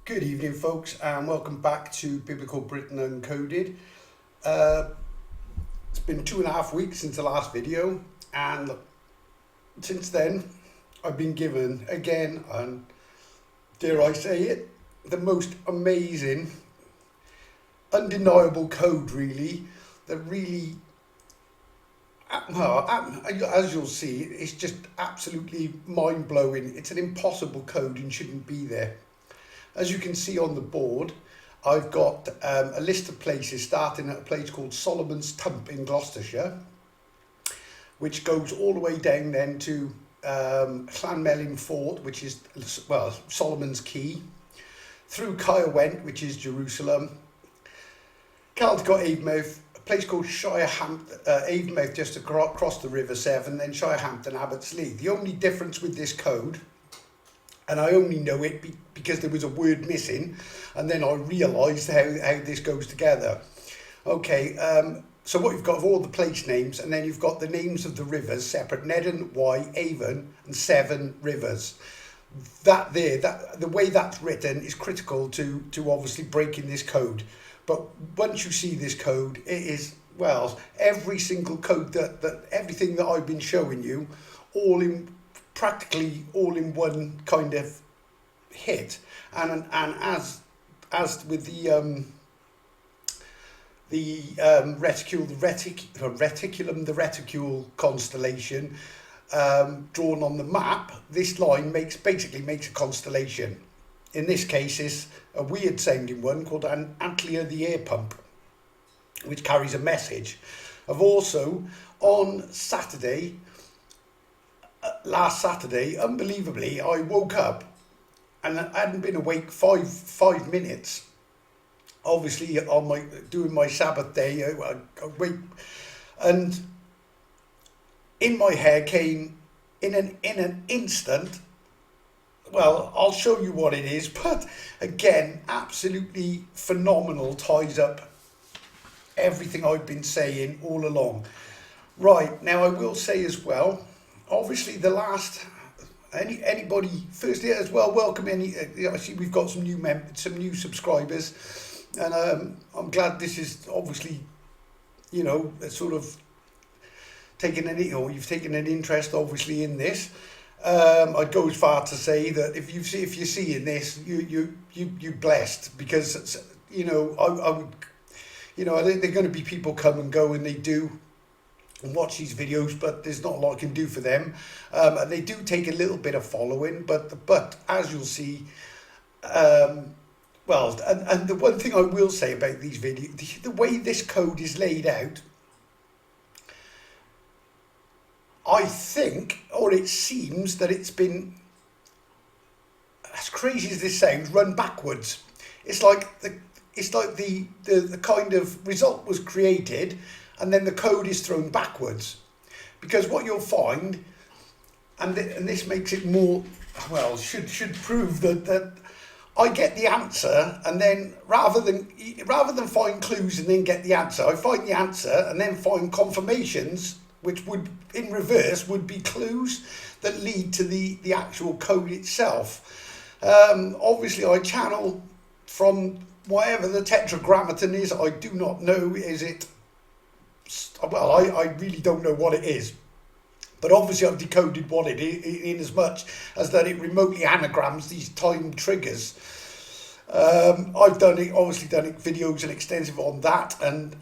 Good evening, folks, and welcome back to Biblical Britain Uncoded. It's been 2.5 weeks since the last video, and since then, I've been given, again, and dare I say it, the most amazing, undeniable code, really, that really, as you'll see, it's just absolutely mind-blowing. It's an impossible code and shouldn't be there. As you can see on the board, I've got a list of places starting at a place called Solomon's Tump in Gloucestershire, which goes all the way down then to Llanmelin Fort, which is, well, Solomon's Key, through Caerwent, which is Jerusalem, Caldecott Avemouth, a place called Avemouth just across the River Severn, then Shirehampton Abbotsleigh. The only difference with this code, and I only know it because there was a word missing, and then I realised how this goes together. Okay, so what you've got of all the place names, and then you've got the names of the rivers separate: Nedden, Wye, Avon, and Severn rivers. The way that's written is critical to obviously breaking this code. But once you see this code, it is, well, every single code that everything that I've been showing you, practically all in one kind of hit, and as with the reticule constellation drawn on the map, this line basically makes a constellation. In this case, is a weird sounding one called an Antlia the air pump, which carries a message. I've also on Saturday. Last Saturday, unbelievably, I woke up and I hadn't been awake five minutes. Obviously, doing my Sabbath day, I wake, and in my head came in an instant. Well, I'll show you what it is, but again, absolutely phenomenal. Ties up everything I've been saying all along. Right, now I will say as well, obviously the last, anybody, firstly as well, welcome I see we've got some new subscribers, and I'm glad this is obviously, sort of you've taken an interest obviously in this. I'd go as far to say that if you're seeing this, you're blessed, because I would, I think there are going to be people come and go, and they do and watch these videos, but there's not a lot I can do for them. And they do take a little bit of following, but as you'll see, and the one thing I will say about these videos, the way this code is laid out, I think, or it seems that it's been, as crazy as this sounds, run backwards. It's like the kind of result was created, and then the code is thrown backwards. Because what you'll find, and this makes it more, well, should prove that I get the answer, and then rather than find clues and then get the answer, I find the answer and then find confirmations, which would, in reverse, would be clues that lead to the actual code itself. Obviously, I channel from whatever the tetragrammaton is. I do not know, is it... Well, I really don't know what it is, but obviously I've decoded what it is in as much as that it remotely anagrams these time triggers. I've obviously done videos and extensive on that, and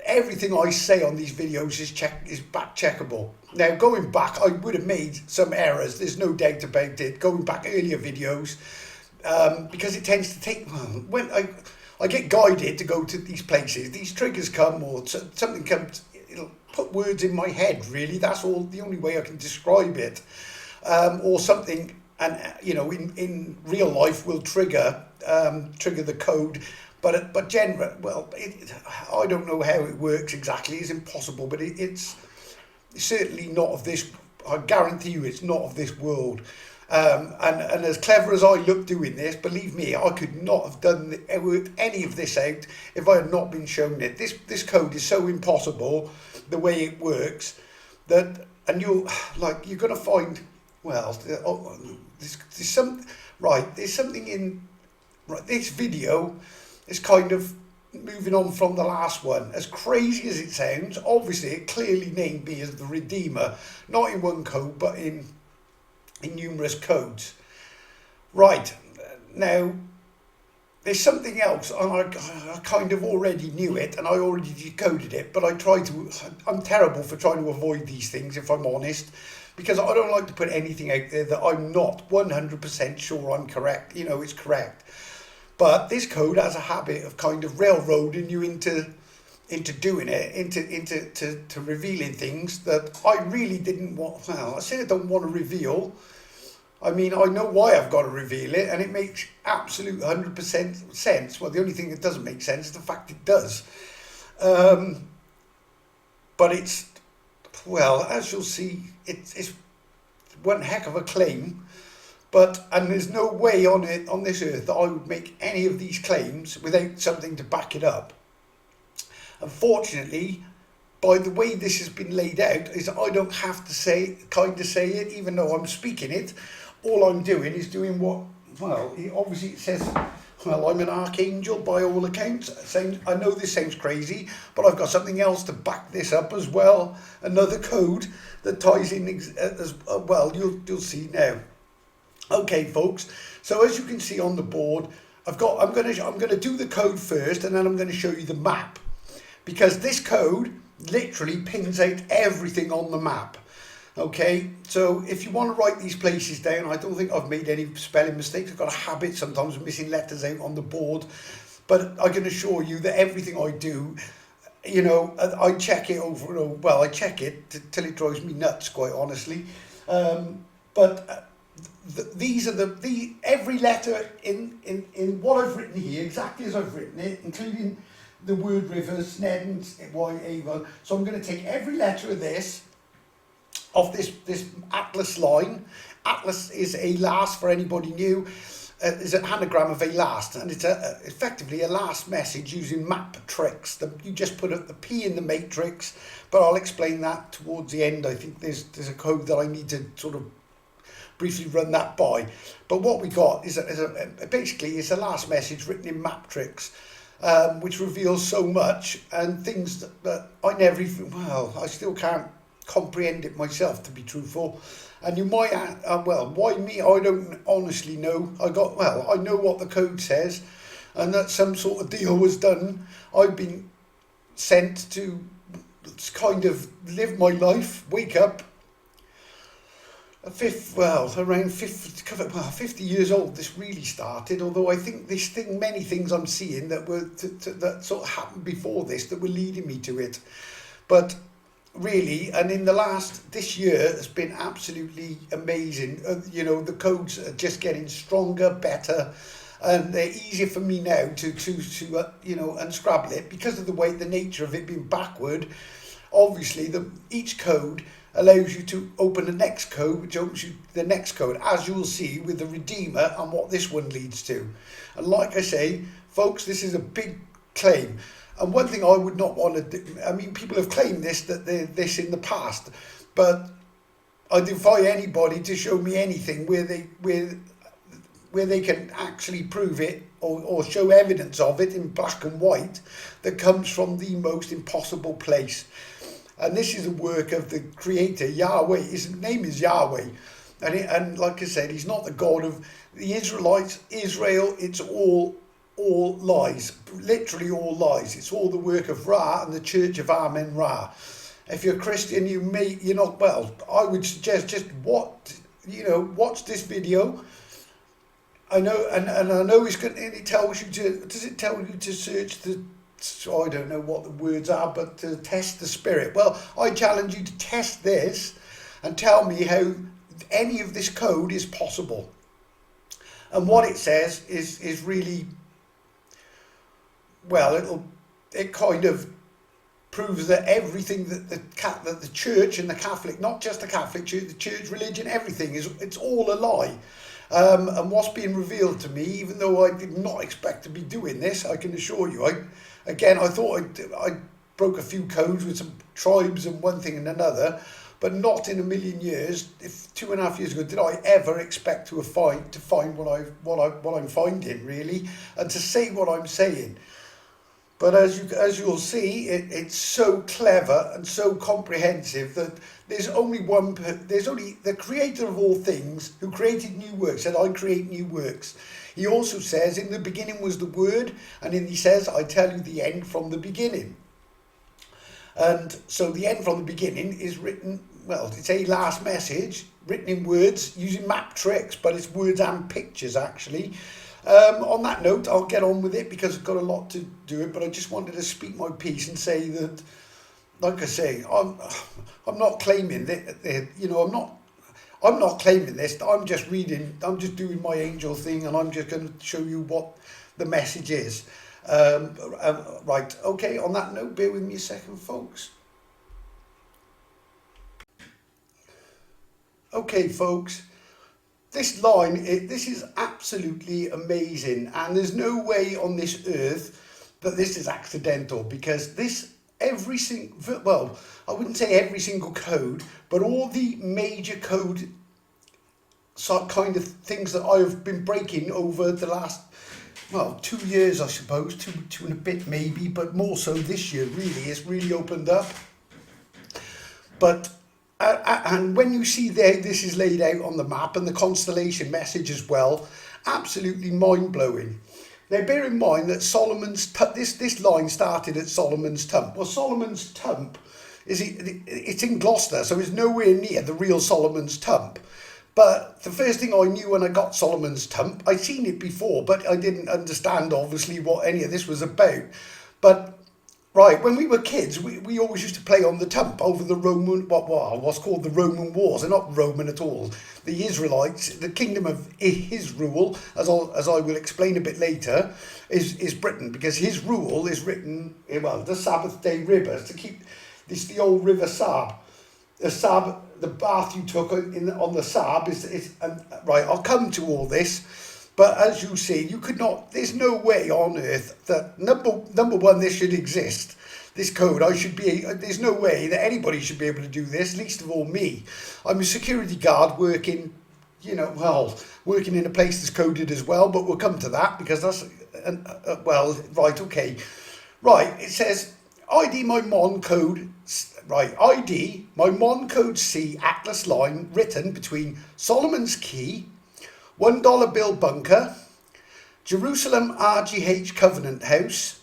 everything I say on these videos is back checkable. Now, going back, I would have made some errors. There's no doubt about it. Going back earlier videos, because it tends to take when I get guided to go to these places, these triggers come, or something comes, it'll put words in my head, really. That's all, the only way I can describe it. Or something, and in real life will trigger the code, but I don't know how it works exactly. It's impossible, but it's certainly not of this, I guarantee you it's not of this world. And as clever as I look doing this, believe me, I could not have worked any of this out if I had not been shown it. This code is so impossible, the way it works, that, and you're going to find, well, there's something in right, this video is kind of moving on from the last one. As crazy as it sounds, obviously it clearly named me as the Redeemer, not in one code, but in numerous codes. Right, now, there's something else, and I kind of already knew it, and I already decoded it, but I'm terrible for trying to avoid these things, if I'm honest, because I don't like to put anything out there that I'm not 100% sure I'm correct, it's correct. But this code has a habit of kind of railroading you into doing it, into revealing things that I really didn't want. Well, I said I don't want to reveal. I mean, I know why I've got to reveal it, and it makes absolute 100% sense. Well, the only thing that doesn't make sense is the fact it does. But it's, well, as you'll see, it's one heck of a claim. And there's no way on this earth that I would make any of these claims without something to back it up. Unfortunately, by the way this has been laid out, is I don't have to say it, even though I'm speaking it. All I'm doing is doing what, well, obviously it says, well, I'm an archangel by all accounts. I know this sounds crazy, but I've got something else to back this up as well. Another code that ties in as well. You'll see now. Okay, folks. So as you can see on the board, I'm going to do the code first, and then I'm going to show you the map, because this code literally pins out everything on the map. Okay, so if you want to write these places down, I don't think I've made any spelling mistakes. I've got a habit sometimes of missing letters out on the board, but I can assure you that everything I do, I check it over and over. Well, I check it till it drives me nuts, quite honestly. These are every letter in what I've written here, exactly as I've written it, including the word rivers, Sneddon, Avon. So I'm going to take every letter of this, of this Atlas line. Atlas is a last, for anybody new, is an anagram of a last, and it's effectively a last message using map tricks. You just put the P in the matrix, but I'll explain that towards the end. I think there's a code that I need to sort of briefly run that by. But what we got is basically it's a last message written in map tricks, which reveals so much and things that I never even, I still can't comprehend it myself, to be truthful. And you might well, why me? I don't honestly know. I know what the code says, and that some sort of deal was done. I've been sent to kind of live my life, wake up around 50 years old. This really started, although I think many things I'm seeing that were that sort of happened before this that were leading me to it. But really, and in this year has been absolutely amazing. The codes are just getting stronger, better, and they're easier for me now to unscrabble it because of the nature of it being backward. Obviously, each code allows you to open the next code, which opens you the next code, as you will see with the Redeemer and what this one leads to. And like I say, folks, this is a big claim. And one thing I would not want to do, I mean, people have claimed this in the past, but I defy anybody to show me anything where they can actually prove it or show evidence of it in black and white that comes from the most impossible place. And this is a work of the Creator, Yahweh. His name is Yahweh. And like I said, he's not the God of the Israelites, Israel. It's all lies, literally all lies. It's all the work of Ra and the Church of Amen Ra. If you're a Christian, I would suggest just watch this video. I know, and I know it tells you does it tell you to search I don't know what the words are, but to test the spirit. Well, I challenge you to test this and tell me how any of this code is possible. And what it says is really, it kind of proves that everything that the church and the Catholic, not just the Catholic Church, the church, religion, everything it's all a lie. And what's being revealed to me, even though I did not expect to be doing this, I can assure you, I thought I broke a few codes with some tribes and one thing and another, but not in a million years, if 2.5 years ago, did I ever expect to find what I'm finding, really, and to say what I'm saying. But as you'll see, it's so clever and so comprehensive that there's only the creator of all things who created new works said, I create new works. He also says, in the beginning was the Word, and then he says, I tell you the end from the beginning. And so the end from the beginning is written, well, it's a last message written in words using map tricks, but it's words and pictures actually. On that note, I'll get on with it because I've got a lot to do it, but I just wanted to speak my piece and say that, like I say, I'm not claiming that, you know, I'm not claiming this. I'm just doing my angel thing, and I'm just going to show you what the message is. Right, okay, on that note, bear with me a second, folks. Okay, folks. This line, this is absolutely amazing, and there's no way on this earth that this is accidental, because every single, well, I wouldn't say every single code, but all the major code kind of things that I've been breaking over the last, well, 2 years, I suppose, two and a bit maybe, but more so this year, really, it's really opened up. But and when you see there, this is laid out on the map, and the constellation message as well, absolutely mind-blowing. Now, bear in mind that this line started at Solomon's Tump. Well, Solomon's Tump it's in Gloucester, so it's nowhere near the real Solomon's Tump. But the first thing I knew when I got Solomon's Tump, I'd seen it before, but I didn't understand obviously what any of this was about. But right, when we were kids, we always used to play on the Tump over the what's called the Roman Wars. They're not Roman at all. The Israelites, the kingdom of his rule, as I will explain a bit later, is Britain, because his rule is written, well, the Sabbath day river, to keep this, the old river Sab. The bath you took on the Sab is right, I'll come to all this. But as you see, there's no way on earth that, number one, this should exist. This code, there's no way that anybody should be able to do this, least of all me. I'm a security guard working in a place that's coded as well, but we'll come to that because that's, right, okay. Right, it says, ID my Mon code, right, ID my Mon code C Atlas line written between Solomon's Key, $1 bill bunker, Jerusalem RGH Covenant House,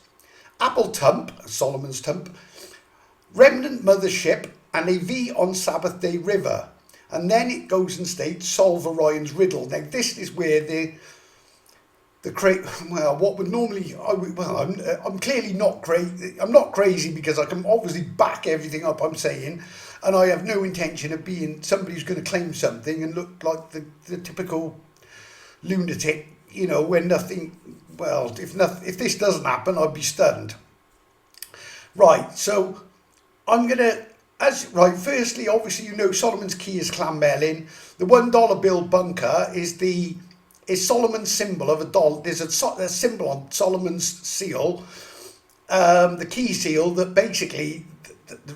Apple Tump, Solomon's Tump, Remnant Mothership, and a V on Sabbath Day River. And then it goes and states, solve Orion's riddle. Now this is where what would normally, I'm clearly not crazy. I'm not crazy because I can obviously back everything up I'm saying, and I have no intention of being somebody who's going to claim something and look like the typical lunatic, you know, when nothing, well, if this doesn't happen, I'd be stunned. Right, so I'm going to, firstly, obviously, you know, Solomon's Key is Clonmelin. The $1 bill bunker is Solomon's symbol of a dollar. There's a symbol on Solomon's seal, the key seal, that basically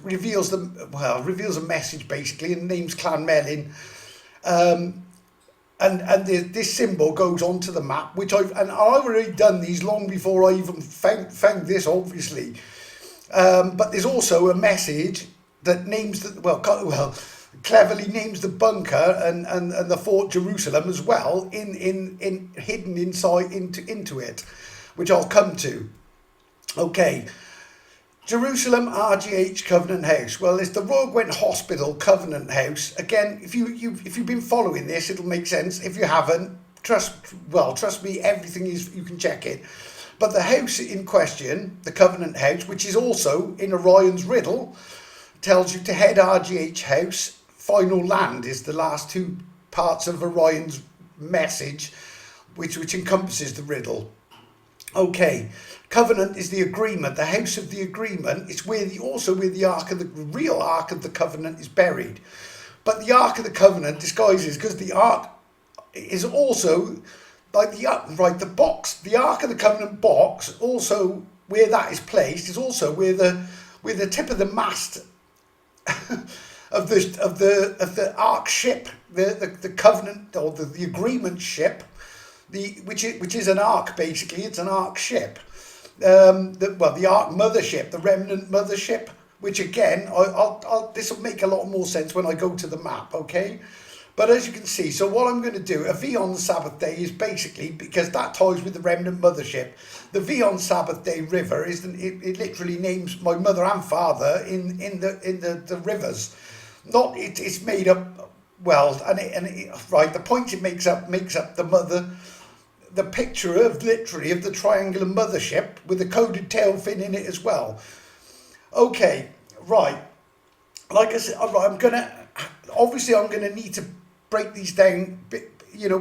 reveals a message basically, and the name's Clonmelin. And this symbol goes onto the map, which I've already done these long before I even found this, obviously. But there's also a message that names cleverly names the bunker and the Fort Jerusalem as well, in hidden inside into it, which I'll come to. Okay. Jerusalem RGH Covenant House. Well, it's the Royal Gwent Hospital Covenant House. Again, if you've been following this, it'll make sense. If you haven't, trust me, everything is, you can check it. But the house in question, the Covenant House, which is also in Orion's riddle, tells you to head RGH House. Final land is the last two parts of Orion's message, which encompasses the riddle. Okay. Covenant is the agreement, the house of the agreement. It's where the real Ark of the Covenant is buried. But the Ark of the Covenant disguises, because the Ark is also like the Ark of the Covenant box, also where that is placed, is also where the tip of the mast the Ark ship, the Covenant or the Agreement ship, which is an Ark basically. It's an Ark ship. The Ark mothership, the Remnant mothership, which again, this will make a lot more sense when I go to the map. Okay. But as you can see, so what I'm going to do, a V on the Sabbath day is basically, because that ties with the Remnant mothership, the V on Sabbath day river it literally names my mother and father in the rivers. It's made up, well, right, the point it makes up the mother, the picture of literally of the triangular mothership with a coded tail fin in it as well. Okay, right, like I said, I'm gonna need to break these down,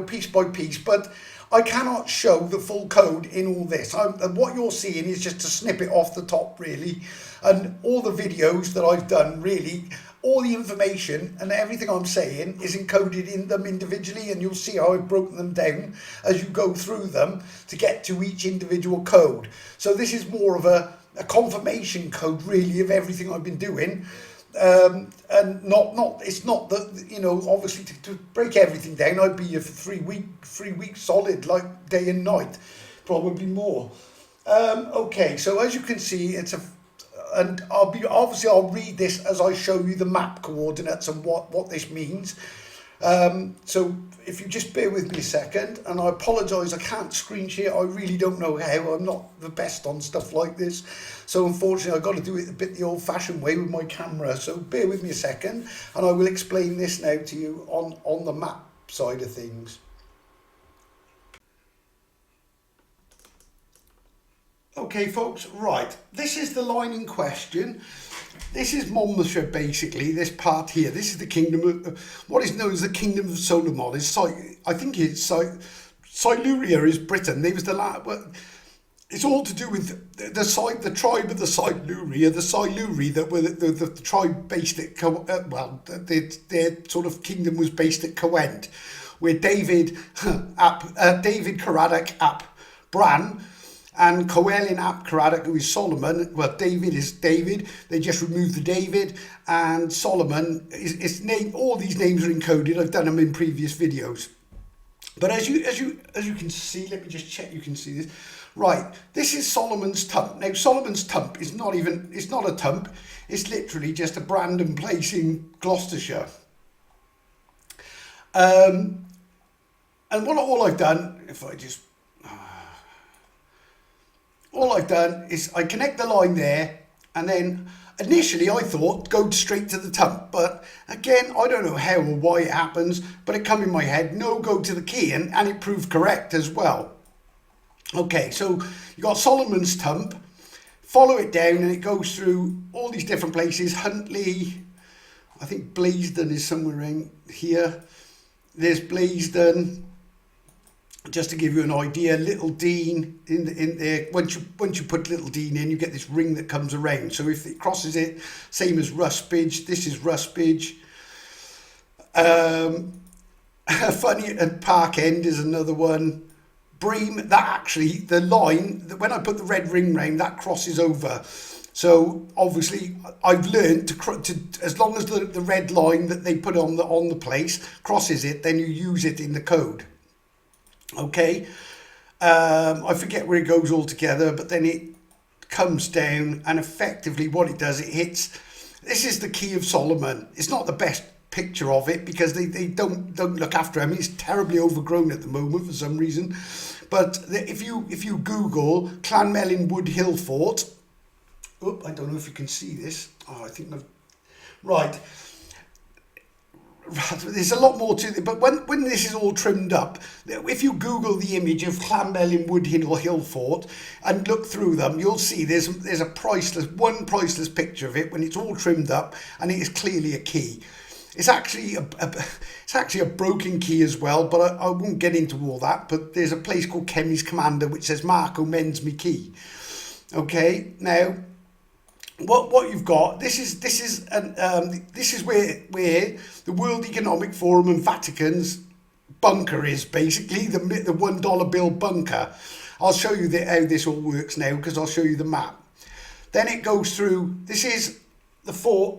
piece by piece, but I cannot show the full code in all this. And what you're seeing is just a snippet off the top, really, and all the videos that I've done, really, all the information and everything I'm saying is encoded in them individually, and you'll see how I've broken them down as you go through them to get to each individual code. So this is more of a confirmation code, really, of everything I've been doing. And it's not that, obviously to break everything down, I'd be here for 3 weeks solid, like day and night, probably more. Okay, so as you can see, and I'll read this as I show you the map coordinates and what this means. So if you just bear with me a second, and I apologise, I can't screen share, I really don't know how, I'm not the best on stuff like this, so unfortunately I've got to do it a bit the old fashioned way with my camera, so bear with me a second and I will explain this now to you on the map side of things. Okay folks, right, this is the line in question. This is Monmouthshire basically, this part here. This is the kingdom of, what is known as the kingdom of Solomon. I think it's Siluria is Britain. They was it's all to do with the tribe of the Siluri that were the tribe based at, their sort of kingdom was based at Coent, where David Caradoc ap Bran, and Coelin ap Caradoc, who is Solomon. Well, David is David. They just removed the David, and Solomon is name. All these names are encoded. I've done them in previous videos. But as you can see, let me just check. You can see this. Right, this is Solomon's Tump. Now, Solomon's Tump is not a tump. It's literally just a Brandon place in Gloucestershire. And all I've done, all I've done is I connect the line there, and then initially I thought go straight to the Tump, but again, I don't know how or why it happens, but it come in my head, no, go to the key, and it proved correct as well. Okay, so you got Solomon's Tump, follow it down, and it goes through all these different places. Huntley, I think Blaisdon is somewhere in here. There's Blaisdon. Just to give you an idea, Little Dean in there. Once you put Little Dean in, you get this ring that comes around. So if it crosses it, same as Rusbridge. This is Rusbridge. Funny and Park End is another one. Bream, that actually, the line, when I put the red ring round, that crosses over. So obviously I've learned to as long as the red line that they put on the place crosses it, then you use it in the code. Okay, I forget where it goes altogether, but then it comes down, and effectively what it does, it hits. This is the Key of Solomon. It's not the best picture of it because they don't look after it. I mean, it's terribly overgrown at the moment for some reason. But if you Google Clanmelin Wood Hill Fort, I don't know if you can see this. Oh, I think right. There's a lot more to it, but when this is all trimmed up, if you Google the image of Clanmelin Wood Hill Fort and look through them, you'll see there's a priceless picture of it when it's all trimmed up, and it is clearly a key. It's actually a broken key as well, but I won't get into all that. But there's a place called Kemmy's Commander which says Marco mends me key. Okay, now what you've got, this is where the World Economic Forum and Vatican's bunker is, basically the $1 bill bunker. I'll show you how this all works now, because I'll show you the map. Then it goes through. This is the fort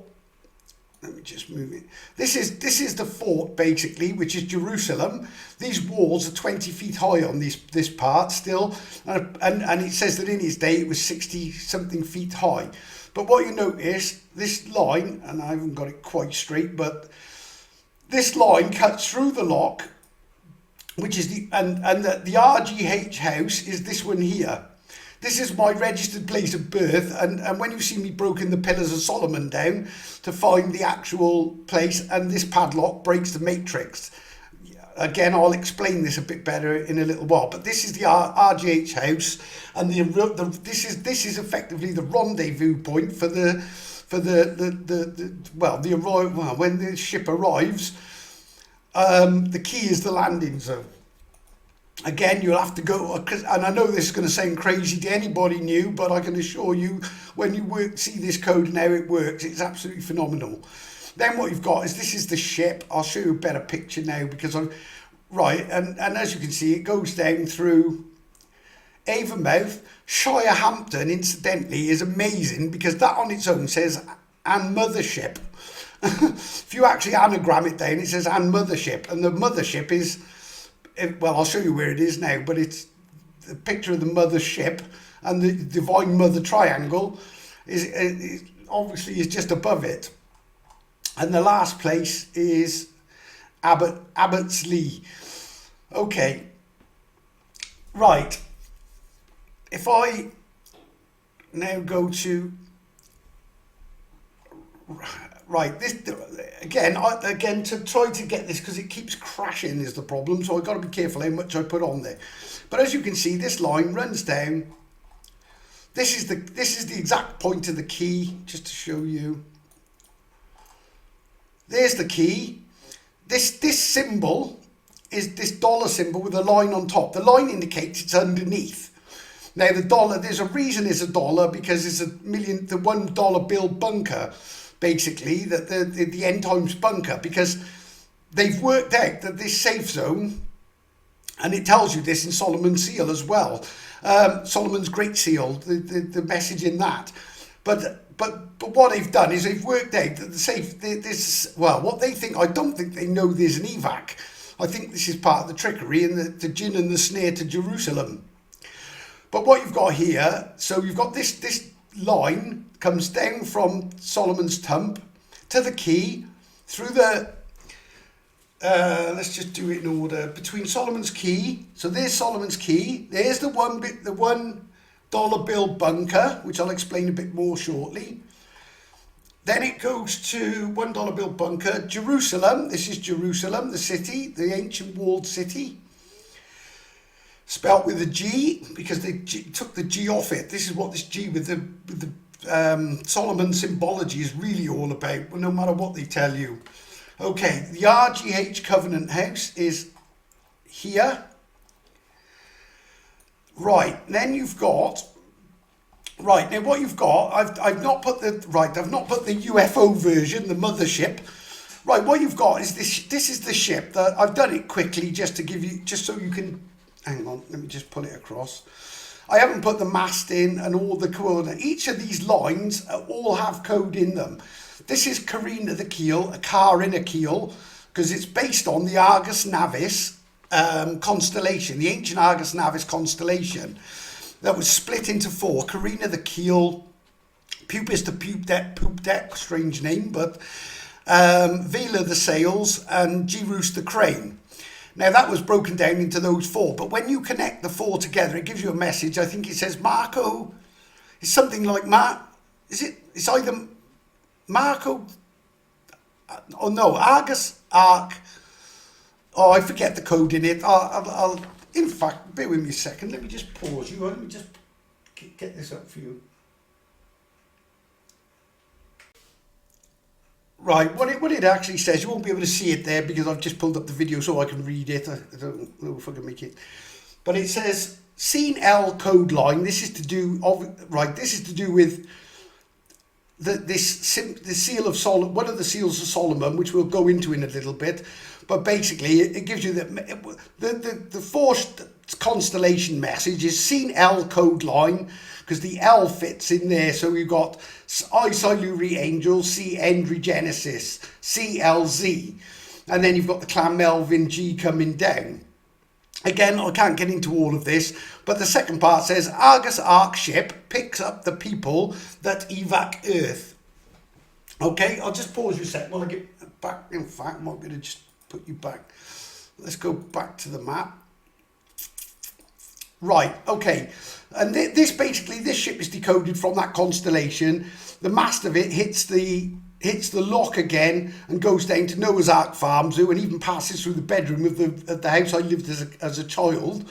Let me just move it. This is the fort basically, which is Jerusalem. These walls are 20 feet high on this part still, and it says that in his day it was 60 something feet high. But what you notice, this line, and I haven't got it quite straight, but this line cuts through the lock, which is the RGH house is this one here. This is my registered place of birth, and when you see me broken the Pillars of Solomon down to find the actual place, and this padlock breaks the matrix. Again, I'll explain this a bit better in a little while, but this is the RGH house, and this is effectively the rendezvous point for the arrival. When the ship arrives, the key is the landing zone. Again, you'll have to go, and I know this is going to sound crazy to anybody new, but I can assure you, when you see this code and how it works, it's absolutely phenomenal. Then what you've got is, this is the ship. I'll show you a better picture now, because and as you can see, it goes down through Avonmouth. Shirehampton, incidentally, is amazing, because that on its own says "and mothership." If you actually anagram it down, it says "and mothership," and the mothership is, well, I'll show you where it is now, but it's the picture of the mothership, and the Divine Mother triangle is obviously is just above it. And the last place is Abbotsleigh. Okay, right. If I now go to this again to try to get this, because it keeps crashing is the problem, so I've got to be careful how much I put on there. But as you can see, this line runs down. This is the exact point of the key, just to show you. There's the key. This symbol is this dollar symbol with a line on top. The line indicates it's underneath. Now the dollar, there's a reason it's a dollar, because it's the $1 bill bunker, basically, that the end times bunker, because they've worked out that this safe zone, and it tells you this in Solomon's seal as well, Solomon's Great Seal, the message in that. But what they've done is they've worked out that the safe, what they think, I don't think they know there's an evac. I think this is part of the trickery and the gin and the snare to Jerusalem. But what you've got here, so you've got this line comes down from Solomon's Tump to the key through the let's just do it in order, between Solomon's Key. So there's Solomon's Key, there's the $1 bill bunker, which I'll explain a bit more shortly. Then it goes to $1 bill bunker, Jerusalem. This is Jerusalem, the city, the ancient walled city, spelt with a G, because they took the G off it. This is what this G with the Solomon symbology is really all about, no matter what they tell you. Okay, the RGH Covenant House is here. Right, then you've got, right, now what you've got, I've not put the UFO version, the mothership. Right, what you've got is this is the ship. That I've done it quickly just to give you, just so you can, hang on, let me just pull it across. I haven't put the mast in and all the coordinates. Each of these lines all have code in them. This is Carina the Keel, a car in a keel, because it's based on the Argus Navis constellation, the ancient Argus Navis constellation that was split into four. Carina the Keel, Pupus the poop deck, strange name, but Vela the sails, and Jerus the crane. Now that was broken down into those four, but when you connect the four together, it gives you a message. I think it says Marco. It's something like it's either Marco. Oh no, Argus Arc. Oh, I forget the code in it. I'll in fact, bear with me a second. Let me just pause you. Let me just get this up for you. Right, what it actually says, you won't be able to see it there because I've just pulled up the video so I can read it. I don't know if I can make it. But it says, scene L code line. This is to do with the seal of Solomon, one of the seals of Solomon, which we'll go into in a little bit. But basically, it gives you the four constellation message is seen L code line, because the L fits in there. So you've got I Siluri Angel, C Endry Genesis, C L Z, and then you've got the Clan Melvin G coming down. Again, I can't get into all of this, but the second part says Argus Ark ship picks up the people that evac Earth. Okay, I'll just pause you a sec while I get back. In fact, I'm going to just put you back. Let's go back to the map. Right, okay. And this ship is decoded from that constellation. The mast of it hits the lock again and goes down to Noah's Ark Farm Zoo, and even passes through the bedroom of the house I lived as a child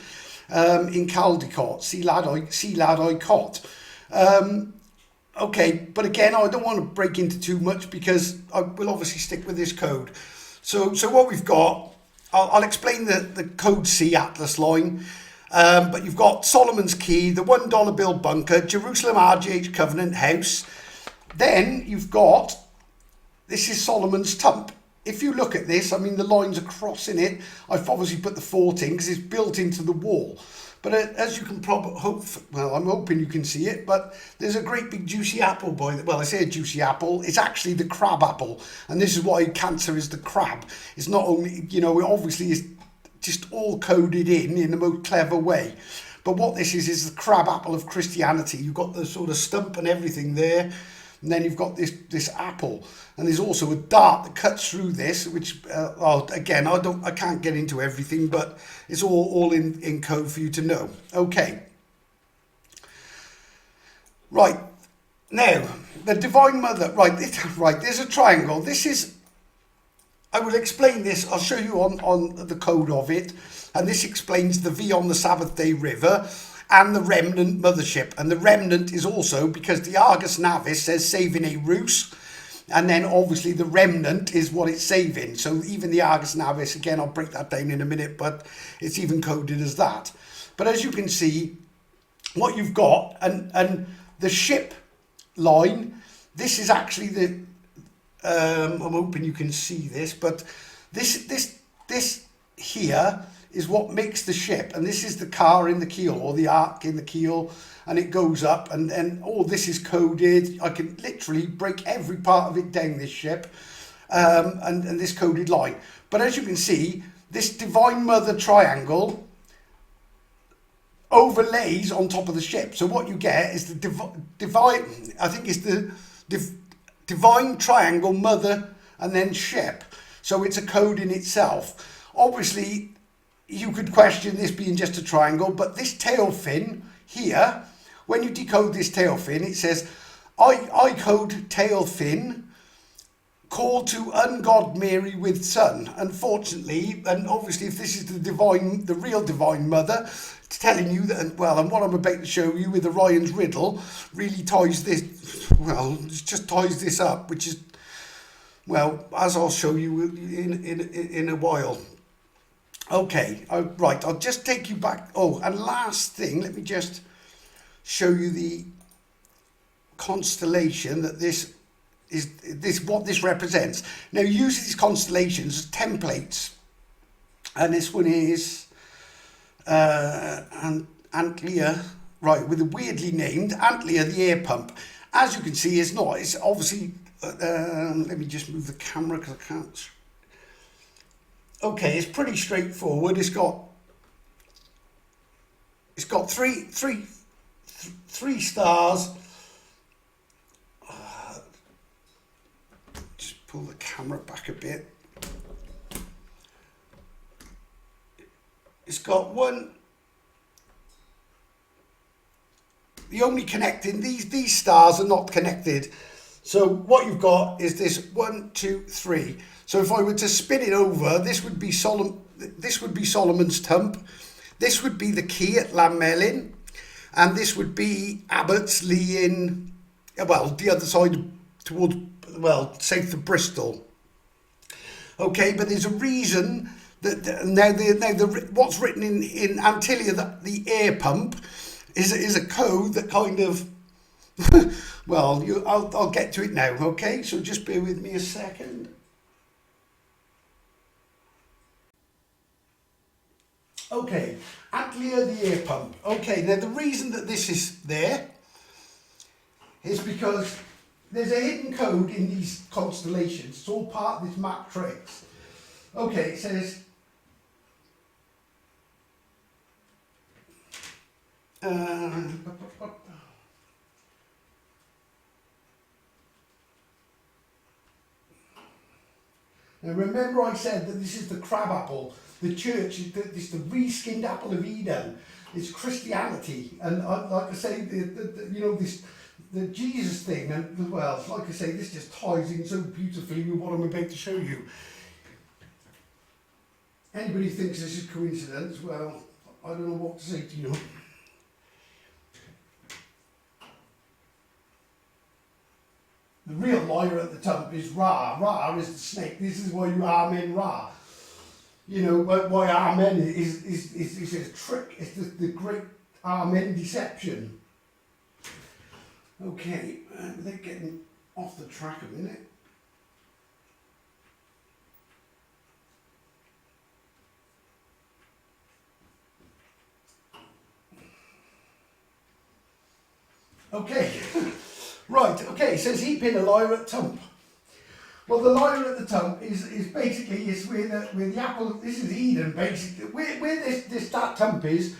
in Caldecott, Sea Lad I Cot. Okay, but again, I don't want to break into too much because I will obviously stick with this code. So what we've got, I'll explain the code C Atlas line. But you've got Solomon's Key, the $1 bill bunker, Jerusalem RGH Covenant House. Then you've got, this is Solomon's Tump. If you look at this, I mean, the lines are crossing it. I've obviously put the fort in because it's built into the wall. But as you can probably hope, well, I'm hoping you can see it, but there's a great big juicy apple, well, I say a juicy apple, it's actually the crab apple. And this is why cancer is the crab. It's not only, it obviously is just all coded in the most clever way. But what this is the crab apple of Christianity. You've got the sort of stump and everything there, and then you've got this apple, and there's also a dart that cuts through this, which again, I can't get into everything, but it's all in code for you to know. Okay, right now the Divine Mother. Right, there's a triangle. This is, I will explain this. I'll show you on the code of it, and this explains the V on the Sabbath Day River and the Remnant mothership. And the Remnant is also because the Argus Navis says saving a Rus, and then obviously the Remnant is what it's saving. So even the Argus Navis, again, I'll break that down in a minute, but it's even coded as that. But as you can see, what you've got, and the ship line, this is actually the, I'm hoping you can see this, but this here is what makes the ship, and this is the car in the keel, or the ark in the keel, and it goes up, and all this is coded. I can literally break every part of it down, this ship, and this coded line. But as you can see, this Divine Mother triangle overlays on top of the ship. So what you get is the divine, I think it's the Divine Triangle Mother and then ship. So it's a code in itself. Obviously, you could question this being just a triangle, but this tail fin here, when you decode this tail fin, it says, I code tail fin, call to ungod Mary with son. Unfortunately, and obviously if this is the real Divine Mother, telling you that, well, and what I'm about to show you with Orion's riddle really ties this, well, just ties this up, which is, well, as I'll show you in a while. Okay, right, I'll just take you back. Oh, and last thing, let me just show you the constellation that this what this represents. Now, you use these constellations as templates, and this one is Antlia, right, with a weirdly named Antlia, the air pump. As you can see, it's obviously, let me just move the camera because I can't. Okay, it's pretty straightforward. It's got three stars. Just pull the camera back a bit. It's got one. The only connecting, these stars are not connected. So what you've got is this 1, 2, 3. So if I were to spin it over, this would be Solomon's Tump. This would be the key at Lammelin, and this would be Abbottsley in, well, the other side towards, well, south of Bristol. Okay, but there's a reason that now what's written in Antilia, that the air pump is a code that kind of Well, I'll get to it now, okay? So just bear with me a second. Okay, Antlia the air pump. Okay, now the reason that this is there is because there's a hidden code in these constellations. It's all part of this matrix. Okay, it says now remember I said that this is the crab apple. The church is the reskinned apple of Eden. It's Christianity, and like I say, you know, this the Jesus thing, and well, like I say, this just ties in so beautifully with what I'm about to show you. Anybody thinks this is coincidence? Well, I don't know what to say to you. The real liar at the Tump is Ra. Ra is the snake. This is why you amen Ra. You know, why amen is a trick. It's the great amen deception. Okay, they're getting off the track a minute. Okay, right, okay, it says heap in a liar at Tump. Well, the liar at the Tump is basically where the apple, this is Eden basically, where that Tump is,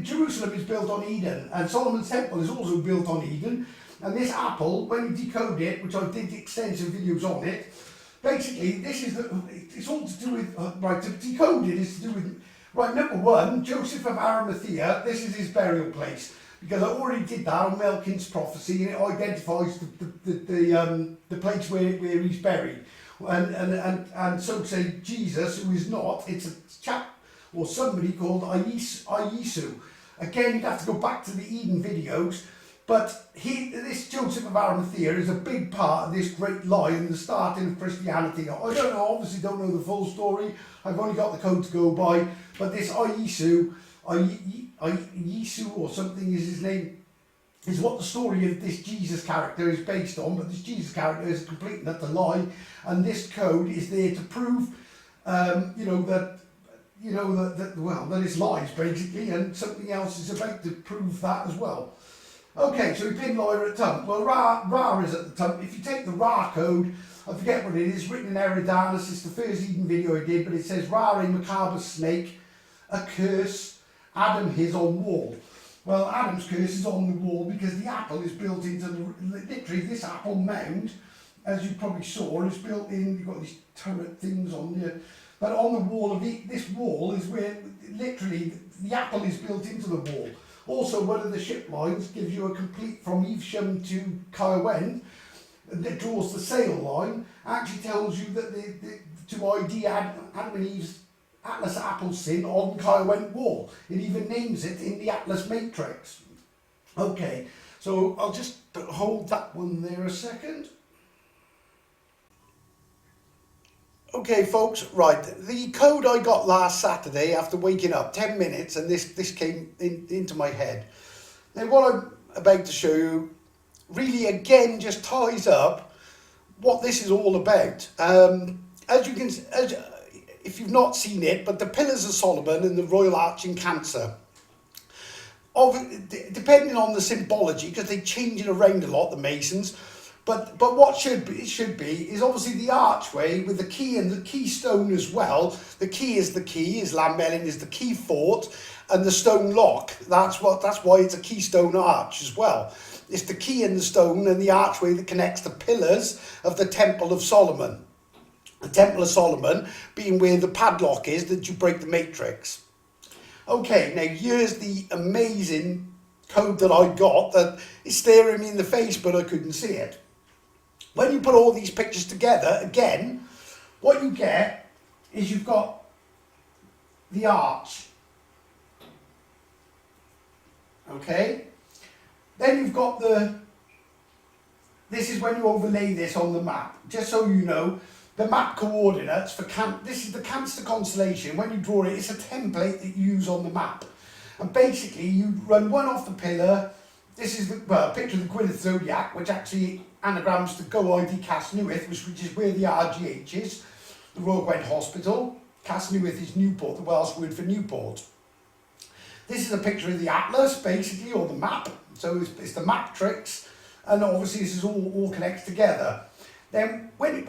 Jerusalem is built on Eden, and Solomon's Temple is also built on Eden, and this apple, when you decode it, which I did extensive videos on it, basically this is, it's all to do with, right, to decode it is to do with, right, number one, Joseph of Arimathea, this is his burial place. Because I already did that on Melkin's prophecy, and it identifies the place where he's buried. And so say Jesus, who is not, it's a chap or somebody called Ayisu. Again, you'd have to go back to the Eden videos, but this Joseph of Arimathea is a big part of this great lie and the starting of Christianity. I don't know, obviously don't know the full story, I've only got the code to go by, but this Ayisu or something is his name, is what the story of this Jesus character is based on, but this Jesus character is a complete and utter lie, and this code is there to prove, that it's lies basically, and something else is about to prove that as well. Okay, so we've been liar at Tump. Well, Ra is at the Tump. If you take the Ra code, I forget what it is, written in Eridanus, it's the first Eden video I did, but it says Ra a macabre snake, a curse, Adam his on wall. Well, Adam's curse is on the wall because the apple is built into literally this apple mound, as you probably saw, is built in, you've got these turret things on there, but on the wall of this wall is where literally the apple is built into the wall. Also, one of the ship lines gives you a complete from Evesham to Kyle that draws the sail line, actually tells you that to ID Adam and Eve's Atlas apple sin on Kyle wall. It even names it in the Atlas matrix. Okay, so I'll just hold that one there a second. Okay folks, right, the code I got last Saturday after waking up, 10 minutes, and this came into my head. Now what I'm about to show you really again just ties up what this is all about. If you've not seen it, but the Pillars of Solomon and the Royal Arch in Cancer, depending on the symbology, because they change it around a lot, the Masons, but what should be is obviously the archway with the key and the keystone as well. The key, is Lambellin is the key fort, and the stone lock. That's why it's a keystone arch as well. It's the key and the stone and the archway that connects the pillars of the Temple of Solomon. The Temple of Solomon being where the padlock is that you break the matrix. Okay, now here's the amazing code that I got that is staring me in the face, but I couldn't see it. When you put all these pictures together, again, what you get is you've got the arch. Okay? Then you've got this is when you overlay this on the map. Just so you know, the map coordinates for this is the Cancer constellation. When you draw it, it's a template that you use on the map. And basically, you run one off the pillar, this is a picture of the Gwynedd Zodiac, which actually anagrams to Go ID Casnewydd, which is where the RGH is, the Royal Gwent Hospital. Casnewydd is Newport, the Welsh word for Newport. This is a picture of the atlas, basically, or the map. So it's the map tricks, and obviously this is all connects together. Then what you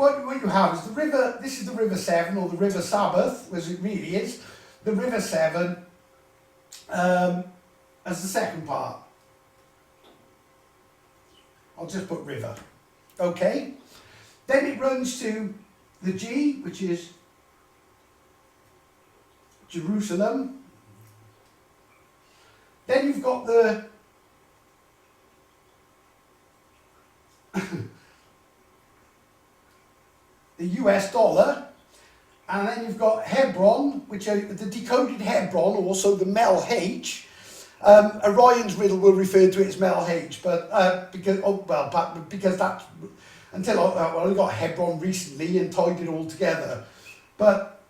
have is the river. This is the River Severn, or the River Sabbath, as it really is. The River Severn as the second part. I'll just put river. Okay. Then it runs to the G, which is Jerusalem. Then you've got the the US dollar, and then you've got Hebron, which are the decoded Hebron, also the Mel H. Orion's riddle will refer to it as Mel H, but because that's until I only got Hebron recently and tied it all together, but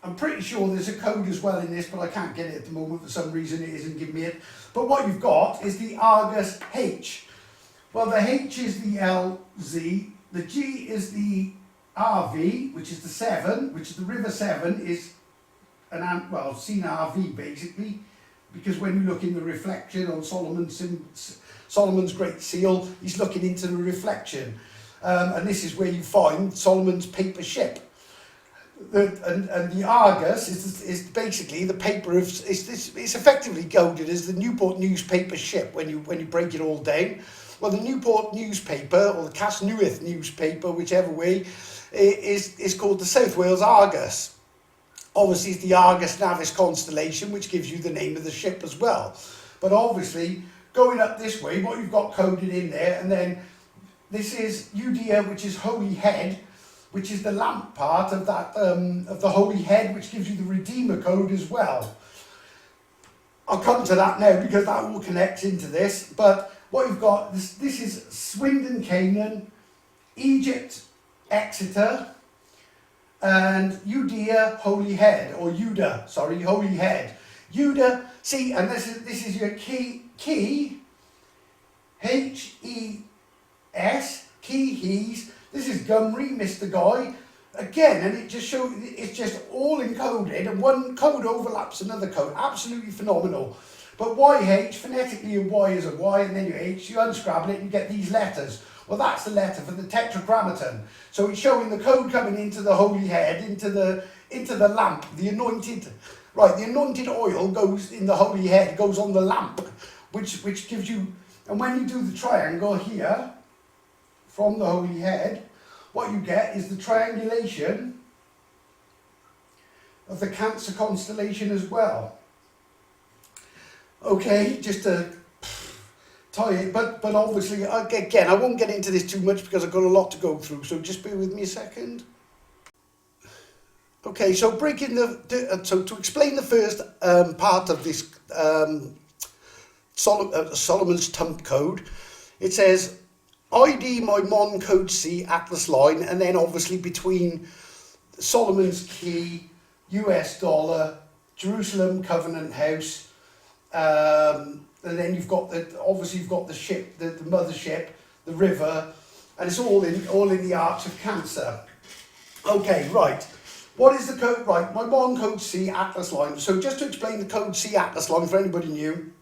I'm pretty sure there's a code as well in this, but I can't get it at the moment for some reason. It isn't giving me it. But what you've got is the Argus H. Well, the H is the LZ, the G is the RV, which is the Severn, which is the River Severn, is seen RV basically, because when you look in the reflection on Solomon's Great Seal, he's looking into the reflection, and this is where you find Solomon's paper ship. And the Argus is basically the paper of it's effectively coded as the Newport newspaper ship when you break it all down. Well, the Newport newspaper, or the Casnewydd newspaper, whichever way, is called the South Wales Argus. Obviously, it's the Argus Navis constellation, which gives you the name of the ship as well. But obviously, going up this way, what you've got coded in there, and then this is Judea, which is Holy Head, which is the lamp part of that of the Holy Head, which gives you the Redeemer code as well. I'll come to that now because that all connects into this. But what you've got, this is Swindon, Canaan, Egypt, Exeter, and Judea, Holy Head, or Judah, sorry, Holy Head. Judah, see, and this is your key, H-E-S, He's. This is Gymru, Mr. Guy. Again, and it just shows, it's just all encoded, and one code overlaps another code. Absolutely phenomenal. But YH, phonetically a Y is a Y, and then your H, you unscrabble it and you get these letters. Well, that's the letter for the tetragrammaton. So it's showing the code coming into the Holy Head, into the lamp, the anointed. Right, the anointed oil goes in the Holy Head, goes on the lamp, which gives you, and when you do the triangle here, from the Holy Head, what you get is the triangulation of the Cancer constellation as well. Okay, just to tie it, but obviously, again, I won't get into this too much because I've got a lot to go through, so just bear with me a second. Okay, so so to explain the first part of this Solomon's Tump code, it says ID my Mon code C Atlas line, and then obviously between Solomon's Key, US dollar, Jerusalem Covenant House, and then you've got the ship, the mothership, the river, and it's all in the Arch of Cancer. Okay, right. What is the code? Right, my Mon code C Atlas line. So just to explain the code C Atlas line for anybody new.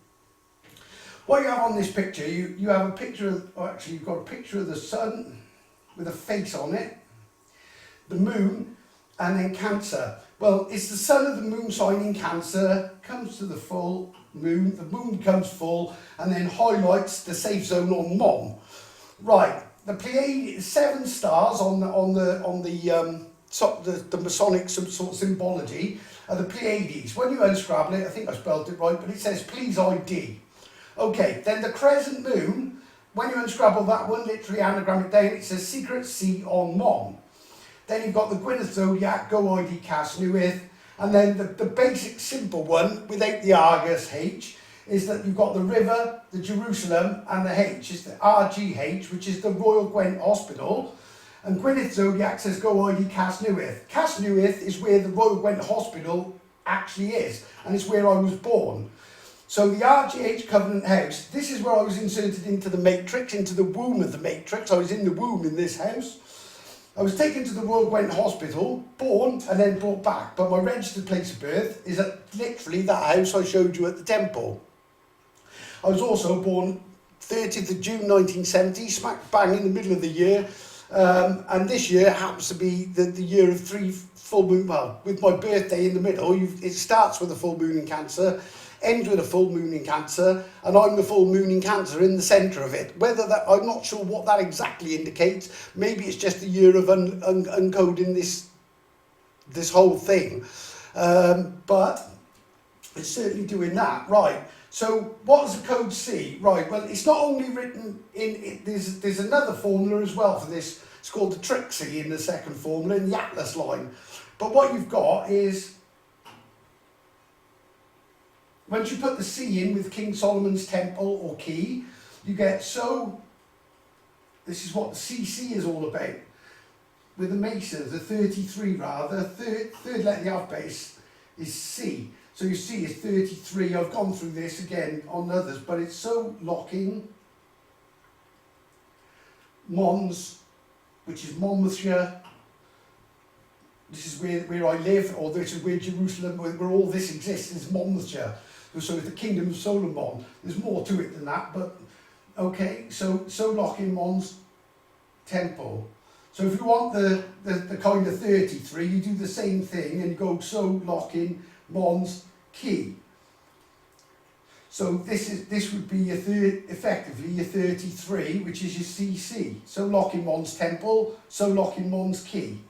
What you have on this picture, you have a picture of, actually you've got a picture of the sun with a face on it, the moon, and then Cancer. Well, it's the sun of the moon sign in Cancer, comes to the full moon, the moon becomes full, and then highlights the safe zone on Mon. Right, the Pleiades, 7 stars on the Masonic sort of symbology are the Pleiades. When you unscrabble it, I think I spelled it right, but it says please ID. Okay, then the crescent moon, when you unscrabble that one, literally anagram it down, it says secret C on Mon. Then you've got the Gwynedd Zodiac, Go ID Casnewydd, and then the basic simple one, without the Argus H, is that you've got the river, the Jerusalem, and the H, is the RGH, which is the Royal Gwent Hospital, and Gwynedd Zodiac says Go ID Casnewydd. Casnewydd is where the Royal Gwent Hospital actually is, and it's where I was born. So the RGH Covenant House, this is where I was inserted into the matrix, into the womb of the matrix. I was in the womb in this house. I was taken to the Royal Gwent Hospital, born and then brought back. But my registered place of birth is at literally that house I showed you at the temple. I was also born 30th of June 1970, smack bang in the middle of the year. And this year happens to be the year of 3 full moon. Well, with my birthday in the middle, it starts with a full moon in Cancer, ends with a full moon in Cancer, and I'm the full moon in Cancer in the centre of it. Whether that, I'm not sure what that exactly indicates. Maybe it's just a year of uncoding this whole thing. But it's certainly doing that. Right. So what does the code C? Right, well, it's not only written in, there's another formula as well for this. It's called the Trixie in the second formula in the Atlas line. But what you've got is, once you put the C in with King Solomon's temple or key, you get so, this is what the CC is all about. With the Mesa, the 33 rather, third letter of the alphabet is C. So you see it's 33. I've gone through this again on others, but it's so locking. Mons, which is Monmouthshire. This is where I live, or this is where Jerusalem, where all this exists, is Monmouthshire. So it's the Kingdom of Solomon. There's more to it than that, but okay. So locking Mons temple. So if you want the kind of 33, you do the same thing and go so locking Mons key. So this would be your effectively your 33, which is your CC. So locking Mons temple, so locking Mons key.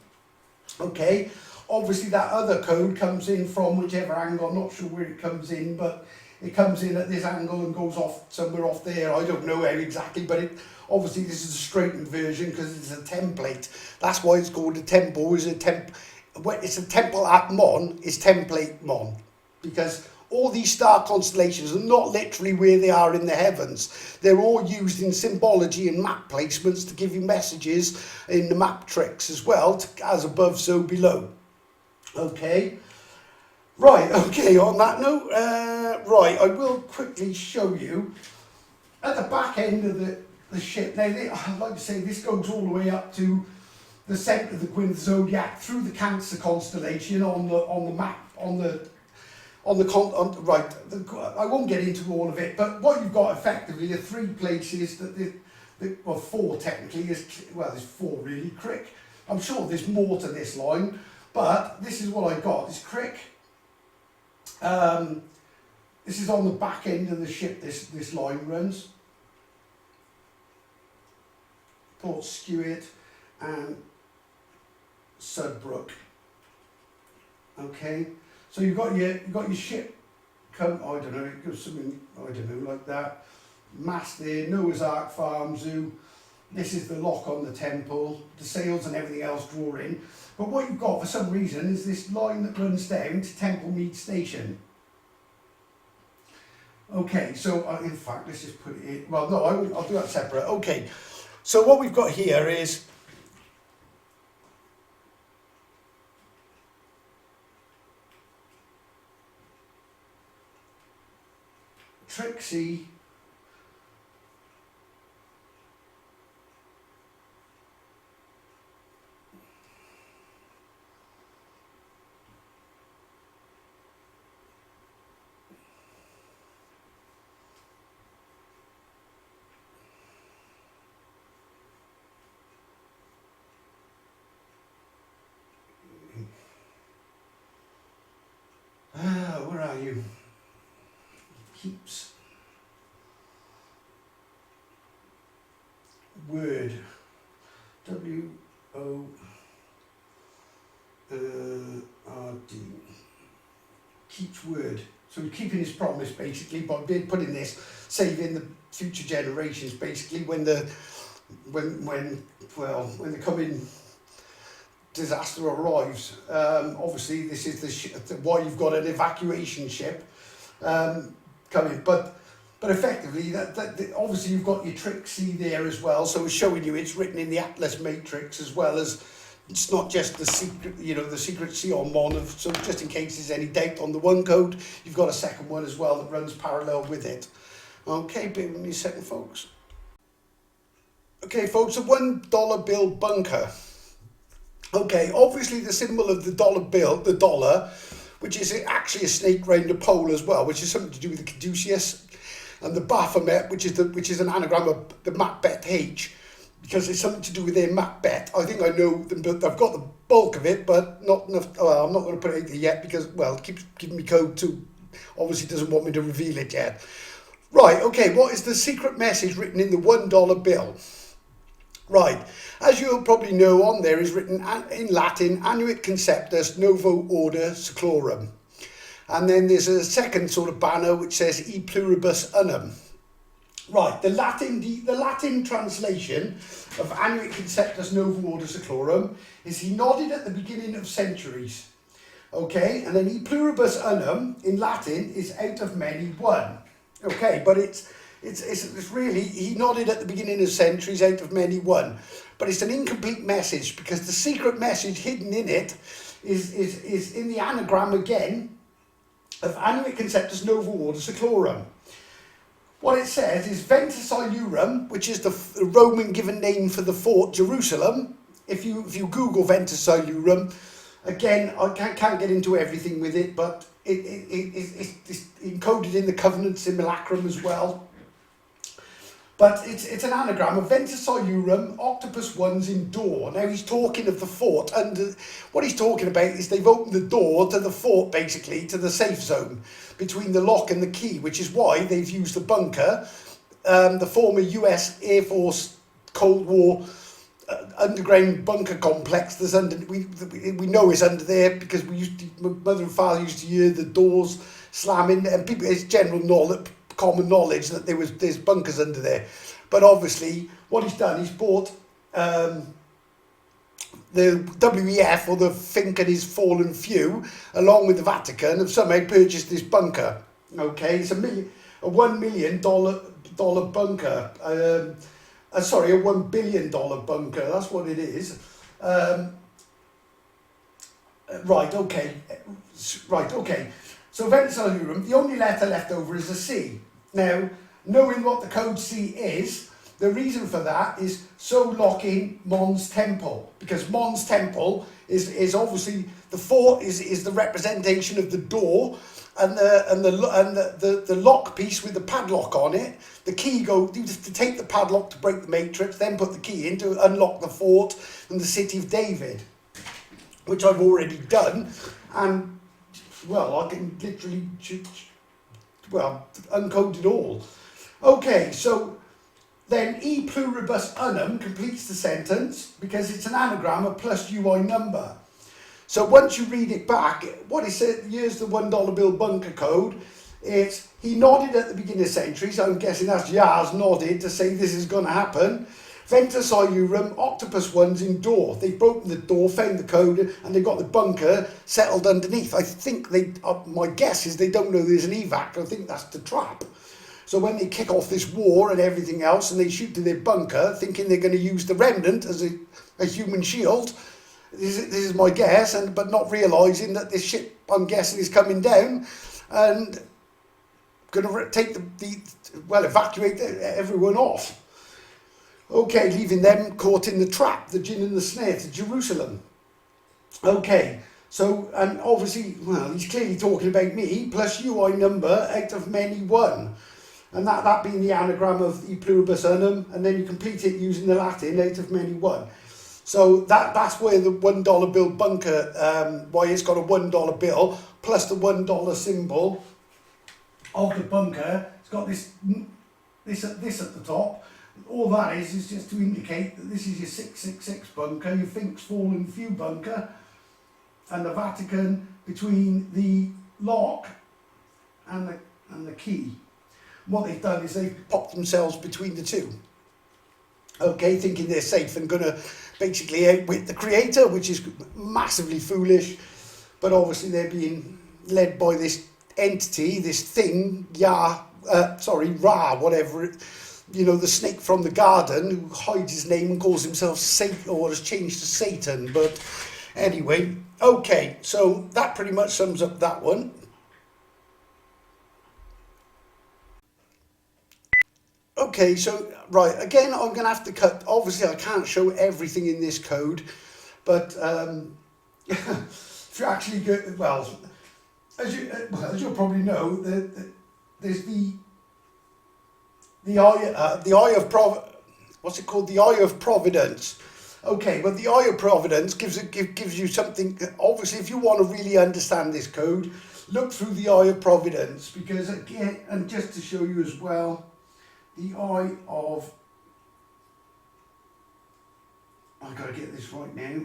Okay, obviously that other code comes in from whichever angle. I'm not sure where it comes in, but it comes in at this angle and goes off somewhere off there. I don't know how exactly, but obviously this is a straightened version because it's a template. That's why it's called a temple. It's a temple at Mon, is template Mon, because all these star constellations are not literally where they are in the heavens. They're all used in symbology and map placements to give you messages in the map tricks as well, as above, so below. Okay. Right, okay, on that note, right, I will quickly show you at the back end of the ship. Now, I'd like to say this goes all the way up to the centre of the Gwynth Zodiac through the Cancer constellation on the map, right, I won't get into all of it, but what you've got effectively are 3 places well, 4 technically, there's 4 really, Crick. I'm sure there's more to this line, but this is what I got, this Crick. This is on the back end of the ship, this line runs. Port Stewart and Sudbrook. Okay, so you've got your ship come, I don't know, it goes something, I don't know, like that. Mast there, Noah's Ark Farm Zoo. This is the lock on the temple, the sails and everything else draw in. But what you've got for some reason is this line that runs down to Temple Mead Station. Okay, so in fact, let's just put it in. Well, no, I'll do that separate. Okay, so what we've got here is Trixie where are you? Keeps word W-O-R-D keeps word. So he's keeping his promise basically by putting this, saving the future generations basically when the coming disaster arrives. Obviously this is why you've got an evacuation ship coming, but effectively that obviously you've got your Trixie there as well, so it's showing you it's written in the Atlas matrix as well as It's not just the secret, the secret COM mon. So just in case there's any doubt on the one code, you've got a second one as well that runs parallel with it. Okay, bear with me a second, folks. Okay, folks, a $1 bill bunker. Okay, obviously the symbol of the dollar bill, the dollar, which is actually a snake round a pole as well, which is something to do with the caduceus, and the Baphomet, which is an anagram of the Macbeth H, because it's something to do with their Macbeth. I think I know them, but I've got the bulk of it, but not enough. Well, I'm not going to put it out there yet because, well, it keeps giving me code 2. Obviously doesn't want me to reveal it yet. Right, okay, what is the secret message written in the $1 bill? Right, as you'll probably know, on there is written in Latin, Annuit Conceptus Novo Order Seclorum. And then there's a second sort of banner which says E Pluribus Unum. Right, the Latin translation of Annuit Conceptus Novo Order Seclorum is he nodded at the beginning of centuries. Okay, and then E Pluribus Unum in Latin is out of many one. Okay, but it's really, he nodded at the beginning of centuries, out of many one. But it's an incomplete message because the secret message hidden in it is in the anagram again of Annuit Conceptus Novo Order Seclorum. What it says is Ventus Iurum, which is the Roman given name for the fort Jerusalem. If you Google Ventus Iurum, again, I can't get into everything with it, but it's encoded in the covenant simulacrum as well. But it's an anagram of Ventus Iurum, octopus ones in door. Now he's talking of the fort, and what he's talking about is they've opened the door to the fort, basically, to the safe zone between the lock and the key, which is why they've used the bunker, the former US Air Force Cold War underground bunker complex. There's we know it's under there because my mother and father used to hear the doors slamming, and people, it's common knowledge that there's bunkers under there. But obviously what he's done, he's bought the WEF, or the Fink and his fallen few, along with the Vatican, have somehow purchased this bunker. Okay, it's a $1 million bunker. Sorry, a $1 billion bunker. That's what it is. Right, okay. So Ventus Iurum, the only letter left over is a C. Now, knowing what the code C is, the reason for that is so locking Mons Temple, because Mons Temple is obviously the fort is the representation of the door, and the lock piece with the padlock on it. The key you have to take the padlock to break the matrix, then put the key in to unlock the fort and the city of David, which I've already done, and well, I can literally uncode it all. Okay, so then E Pluribus Unum completes the sentence because it's an anagram of plus UI number. So once you read it back, what it said, here's the $1 bill bunker code. It's, he nodded at the beginning of the century, so I'm guessing that's Yaz nodded to say this is going to happen. Ventus Iurum, octopus ones in door. They've broken the door, found the code, and they've got the bunker settled underneath. I think my guess is they don't know there's an evac. I think that's the trap. So when they kick off this war and everything else, and they shoot to their bunker, thinking they're going to use the remnant as a human shield, this is my guess, but not realising that this ship, I'm guessing, is coming down and going to take evacuate everyone off. Okay, leaving them caught in the trap, the gin and the snare, to Jerusalem. Okay, so, and obviously, well, he's clearly talking about me, plus UI number out of many one. And that being the anagram of E Pluribus Unum, and then you complete it using the Latin, out of many one. So that's where the $1 bill bunker, why it's got a $1 bill, plus the $1 symbol of the bunker. It's got this at the top. All that is just to indicate that this is your 666 bunker, your Fink's Fallen Few bunker, and the Vatican between the lock and the key. What they've done is they've popped themselves between the two. Okay, thinking they're safe and going to basically outwit the creator, which is massively foolish. But obviously they're being led by this entity, this thing, Ra, whatever, you know, the snake from the garden who hides his name and calls himself Satan, or has changed to Satan. But anyway, okay, so that pretty much sums up that one. Okay, so, right, again, I'm going to have to cut. Obviously, I can't show everything in this code, but if you actually go, well, as you'll probably know, there's the eye of what's it called? The eye of providence. Okay, but the eye of providence gives you something. Obviously, if you want to really understand this code, look through the eye of providence, because again, and just to show you as well, the eye of, I've got to get this right now.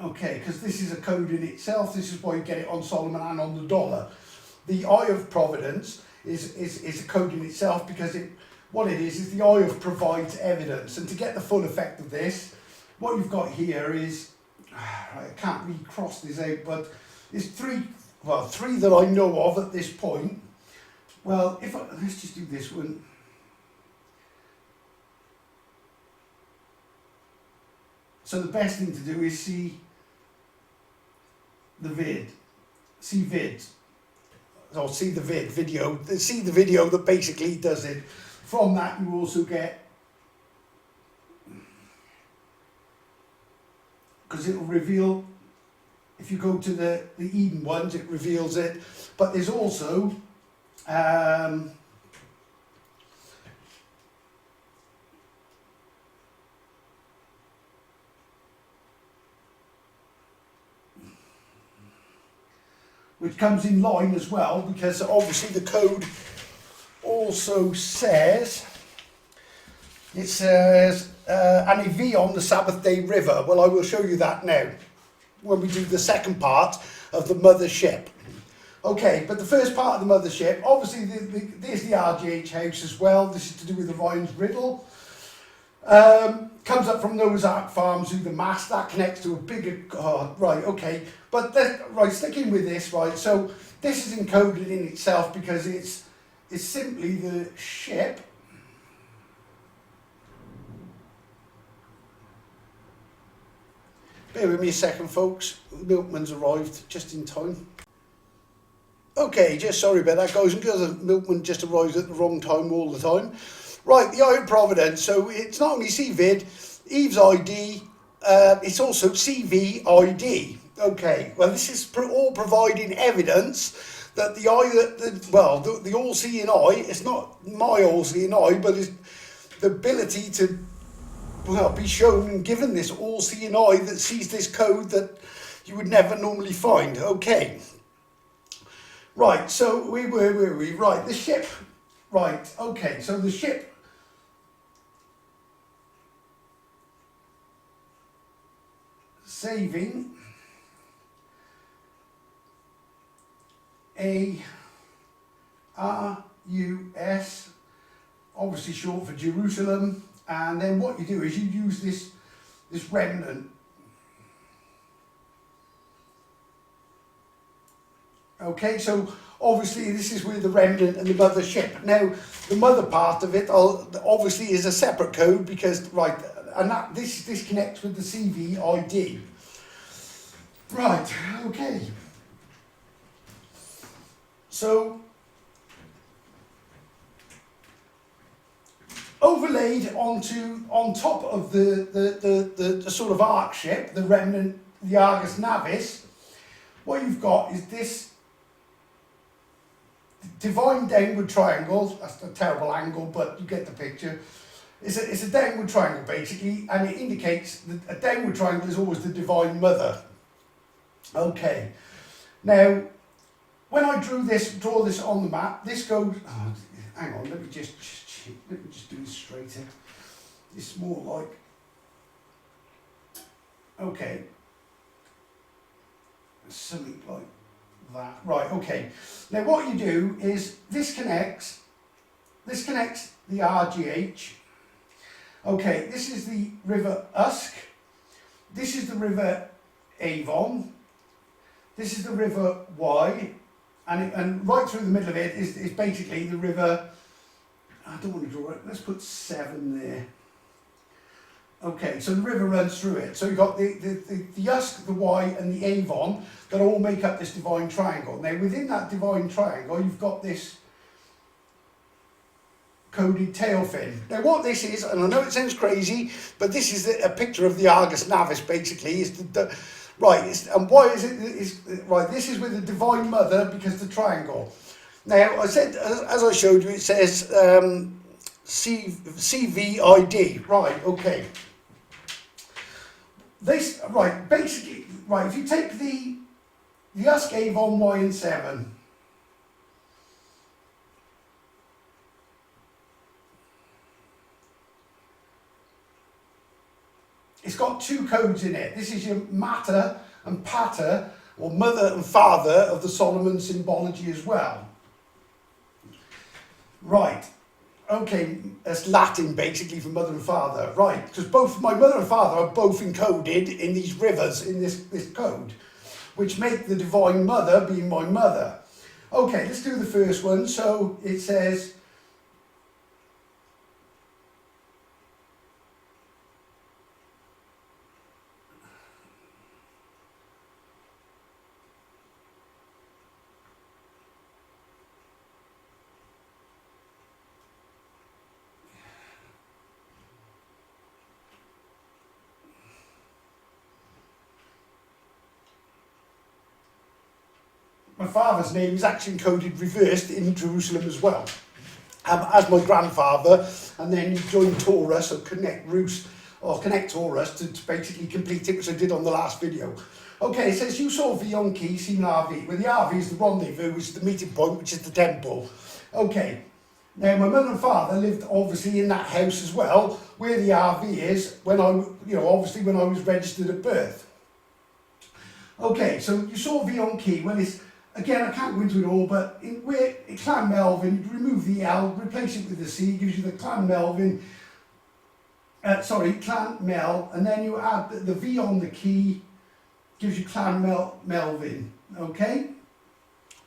Okay, because this is a code in itself. This is why you get it on Solomon and on the dollar. The eye of providence is a code in itself, because what it is the eye of provides evidence. And to get the full effect of this, what you've got here is, I can't really cross this out, but there's three that I know of at this point. Well, let's just do this one. So the best thing to do is see the video, see the video that basically does it. From that you also get, because it will reveal, if you go to the Eden ones, it reveals it, but there's also which comes in line as well, because obviously the code also says, it says, and a V on the Sabbath day river. Well, I will show you that now, when we do the second part of the mothership. Okay, but the first part of the mothership, obviously there's the RGH house as well. This is to do with the Ryan's riddle. Comes up from Noah's Ark Farm through the mast, that connects to a bigger, right, okay. But right, sticking with this, right, so this is encoded in itself because it's simply the ship. Bear with me a second, folks. The milkman's arrived just in time. Okay, just sorry about that, guys, because the milkman just arrives at the wrong time all the time. Right, the Eye of Providence. So it's not only CVID, Eve's ID, it's also CVID. Okay, well, this is all providing evidence that the eye, the all-seeing eye, it's not my all-seeing eye, but it's the ability to, be shown and given this all-seeing eye that sees this code that you would never normally find. Okay. Right, so where were we? Right, the ship. Right, okay, so the ship saving ARUS, obviously short for Jerusalem, and then what you do is you use this remnant. Okay, so obviously this is where the remnant and the mothership. Now, the mother part of it obviously is a separate code because, right, and that this connects with the CVID. Right, okay. So, overlaid on top of the sort of ark ship, the remnant, the Argus Navis, what you've got is this divine downward triangle. That's a terrible angle, but you get the picture. It's a downward triangle basically, and it indicates that a downward triangle is always the divine mother. Okay, now when I draw this on the map, this goes. Oh, hang on, let me just do this straighter. It's more like. Okay, something like that. Right, okay. Now what you do is this connects this connects the RGH. Okay, this is the River Usk. This is the River Avon. This is the River Wye. And right through the middle of it is basically the River, I don't want to draw it, let's put 7 there. Okay, so the river runs through it. So you've got the Usk, the Wye and the Avon that all make up this divine triangle. Now within that divine triangle you've got this coded tail fin. Now what this is, and I know it sounds crazy, but this is a picture of the Argus Navis basically. Right, and why is it, right, this is with the Divine Mother because the triangle. Now, I said, as I showed you, it says CVID. Right, okay. This, right, basically, right, if you take the Usk, Avon, Y and 7, it's got 2 codes in it. This is your mater and pater, or mother and father of the Solomon symbology as well. Right, okay, that's Latin basically for mother and father. Right, because both my mother and father are both encoded in these rivers in this code, which make the Divine Mother being my mother. Okay, let's do the first one. So it says, my father's name is actually encoded reversed in Jerusalem as well, as my grandfather, and then you join Taurus or connect Taurus to basically complete it, which I did on the last video. Okay, it says you saw V on key, seen RV, where the RV is the rendezvous, which is the meeting point, which is the temple. Okay, now my mother and father lived obviously in that house as well, where the RV is when obviously when I was registered at birth. Okay, so you saw V on key when it's, again, I can't go into it all, but in Clan Melvin, you remove the L, replace it with the C, gives you the Clan Melvin, Clan Mel, and then you add the V on the key, gives you Clan Melvin, okay?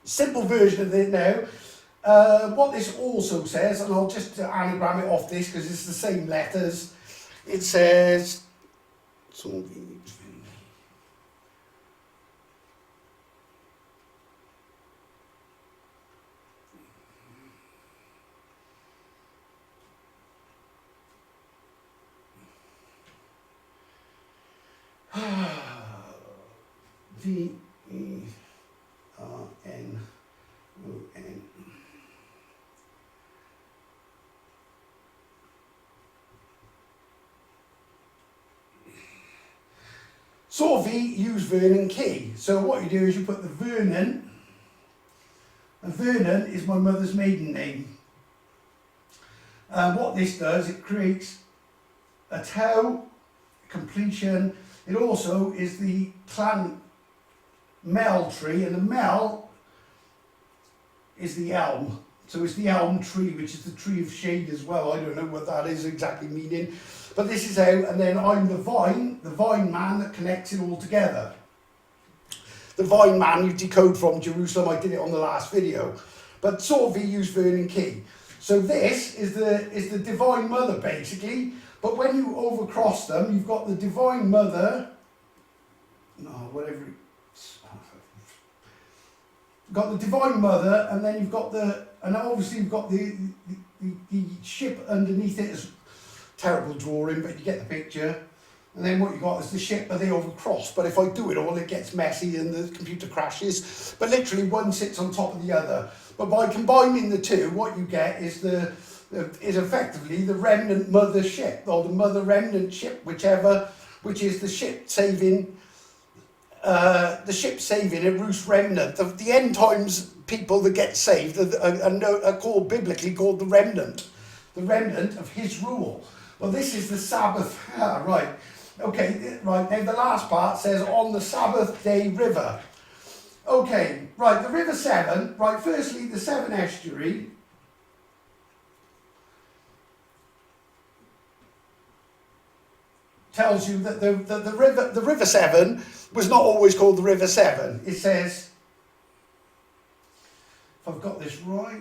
Simple version of it now. What this also says, and I'll just anagram it off this because it's the same letters, it says, V-E-R-N-O-N. Saw V, use Vernon key. So what you do is you put the Vernon, and Vernon is my mother's maiden name. And what this does, it creates a tau, completion. It also is the Clan Mel tree, and the Mel is the elm. So it's the elm tree, which is the tree of shade as well. I don't know what that is exactly meaning. But this is how, and then I'm the vine man that connects it all together. The vine man you decode from Jerusalem, I did it on the last video. But Sorvi used Vernon Key. So this is the Divine Mother basically. But when you overcross them, you've got the Divine Mother, got the Divine Mother, and then you've got obviously you've got the ship underneath it. Is terrible drawing, but you get the picture. And then what you got is the ship, but they overcross. But if I do it all, it gets messy and the computer crashes. But literally one sits on top of the other. But by combining the two, what you get is is effectively the remnant mother ship, or the mother remnant ship, which is the ship saving a Rus remnant. The end times people that get saved are called biblically called the remnant of his rule. Well, this is the Sabbath, right. Okay, right, now the last part says on the Sabbath day river. Okay, right, the River Severn, right, firstly the Severn estuary tells you that the River Severn was not always called the River Severn. It says, if I've got this right,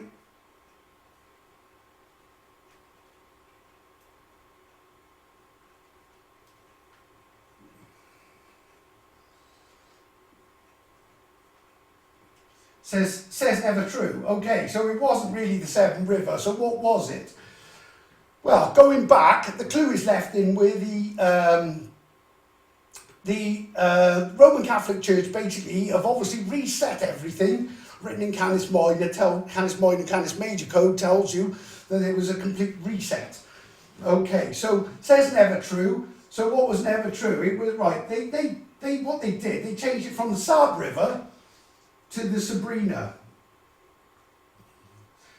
says never true. Okay, so it wasn't really the Severn River. So what was it? Well, going back, the clue is left in where the Roman Catholic Church basically have obviously reset everything. Written in Canis Minor, Canis Minor and Canis Major code tells you that it was a complete reset. Okay, so says never true. So what was never true? It was right. What they did, they changed it from the Sab River to the Sabrina.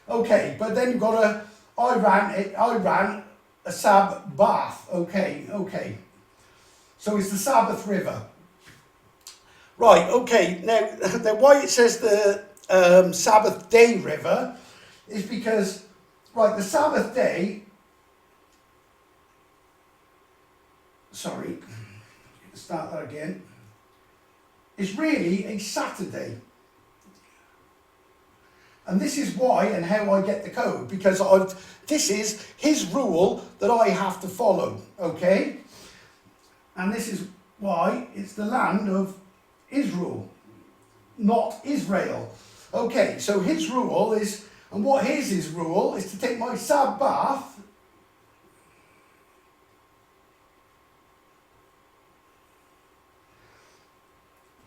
Okay, but then you've got I ran a Sab bath. Okay. So it's the Sabbath River. Right, okay. Now why it says the Sabbath Day River is because, right, the Sabbath Day, sorry, start that again, is really a Saturday. And this is why and how I get the code, because this is his rule that I have to follow, okay? And this is why it's the land of Israel, not Israel. Okay, so his rule is, and what is his rule, is to take my Sabbath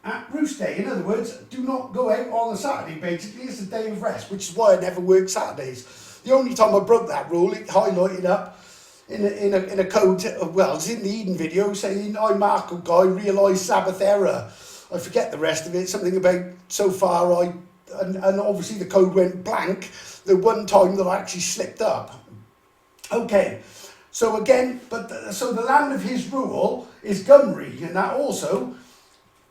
at roost day. In other words, do not go out on a Saturday, basically. It's a day of rest, which is why I never work Saturdays. The only time I broke that rule, it highlighted up in a code, well, it's in the Eden video saying, I, Marco Guy, realise Sabbath error. I forget the rest of it, something about so far and obviously the code went blank the one time that I actually slipped up. Okay, so again, so the land of his rule is Gymru, and that also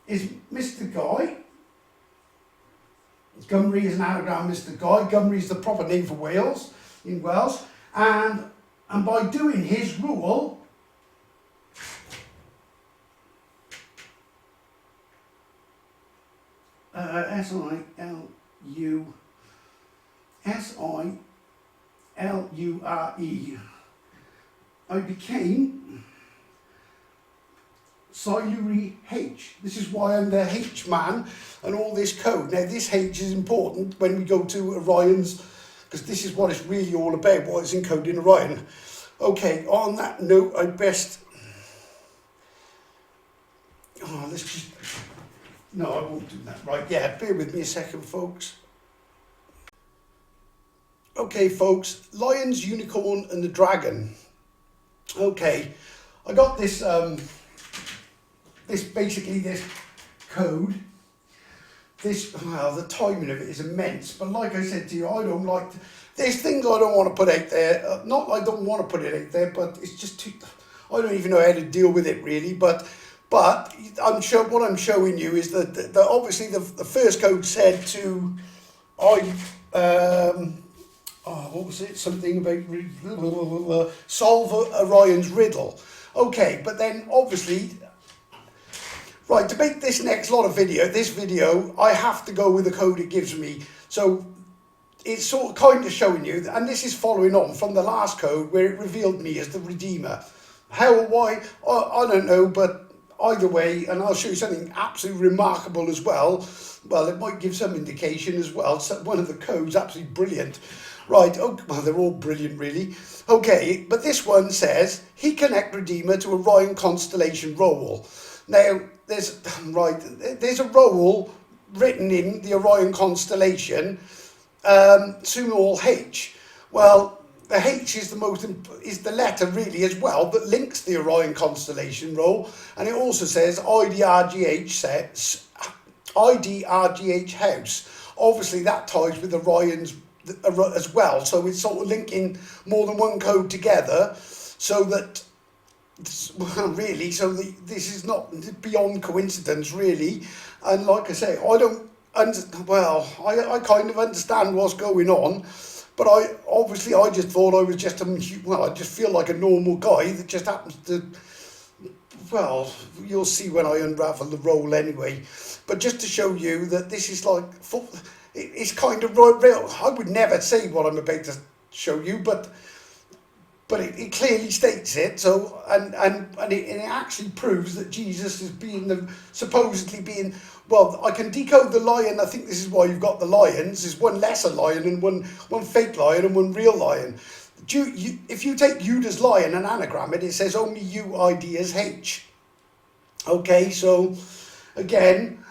is Mr. Guy. Gymru is an anagram, Mr. Guy. Gymru is the proper name for Wales, in Welsh, and by doing his rule, S-I-L-U-R-E, I became Siluri H. This is why I'm the H man and all this code. Now this H is important when we go to Orion's, because this is what it's really all about, what is encoded in Orion. Okay, on that note, I best... Oh, let's just... No, I won't do that. Right, yeah, bear with me a second, folks. Okay, folks, Lions, Unicorn and the Dragon. Okay, I got this, this code. Well, the timing of it is immense, but like I said to you, I don't like to, there's things I don't want to put out there. Not I don't want to put it out there, but it's just too, I don't even know how to deal with it really. But I'm sure what I'm showing you is that obviously the first code said to what was it? Something about solve Orion's riddle. Okay, but then obviously. Right, to make this next lot of this video, I have to go with the code it gives me. So it's sort of kind of showing you, and this is following on from the last code where it revealed me as the Redeemer. How or why, I don't know, but either way, and I'll show you something absolutely remarkable as well. Well, it might give some indication as well. So one of the codes, absolutely brilliant. Right, oh, well, they're all brilliant really. Okay, but this one says, he connect Redeemer to Orion constellation roll. Now, there's a roll written in the Orion constellation, small h. Well, the H is the letter really as well that links the Orion constellation roll, and it also says IDRGH house. Obviously, that ties with Orion's as well, so it's sort of linking more than one code together, so that. Well, really, so this is not beyond coincidence, really. And like I say, I kind of understand what's going on, but I just thought I was just I just feel like a normal guy that just happens to well, you'll see when I unravel the roll anyway. But just to show you that this is like, it's kind of real. I would never say what I'm about to show you, but it clearly states it. So and it actually proves that Jesus is supposedly being. Well, I can decode the lion. I think this is why you've got the lions. There's one lesser lion and one fake lion and one real lion. If you take Judas lion and anagram it, it says only U ID as H. Okay, so again,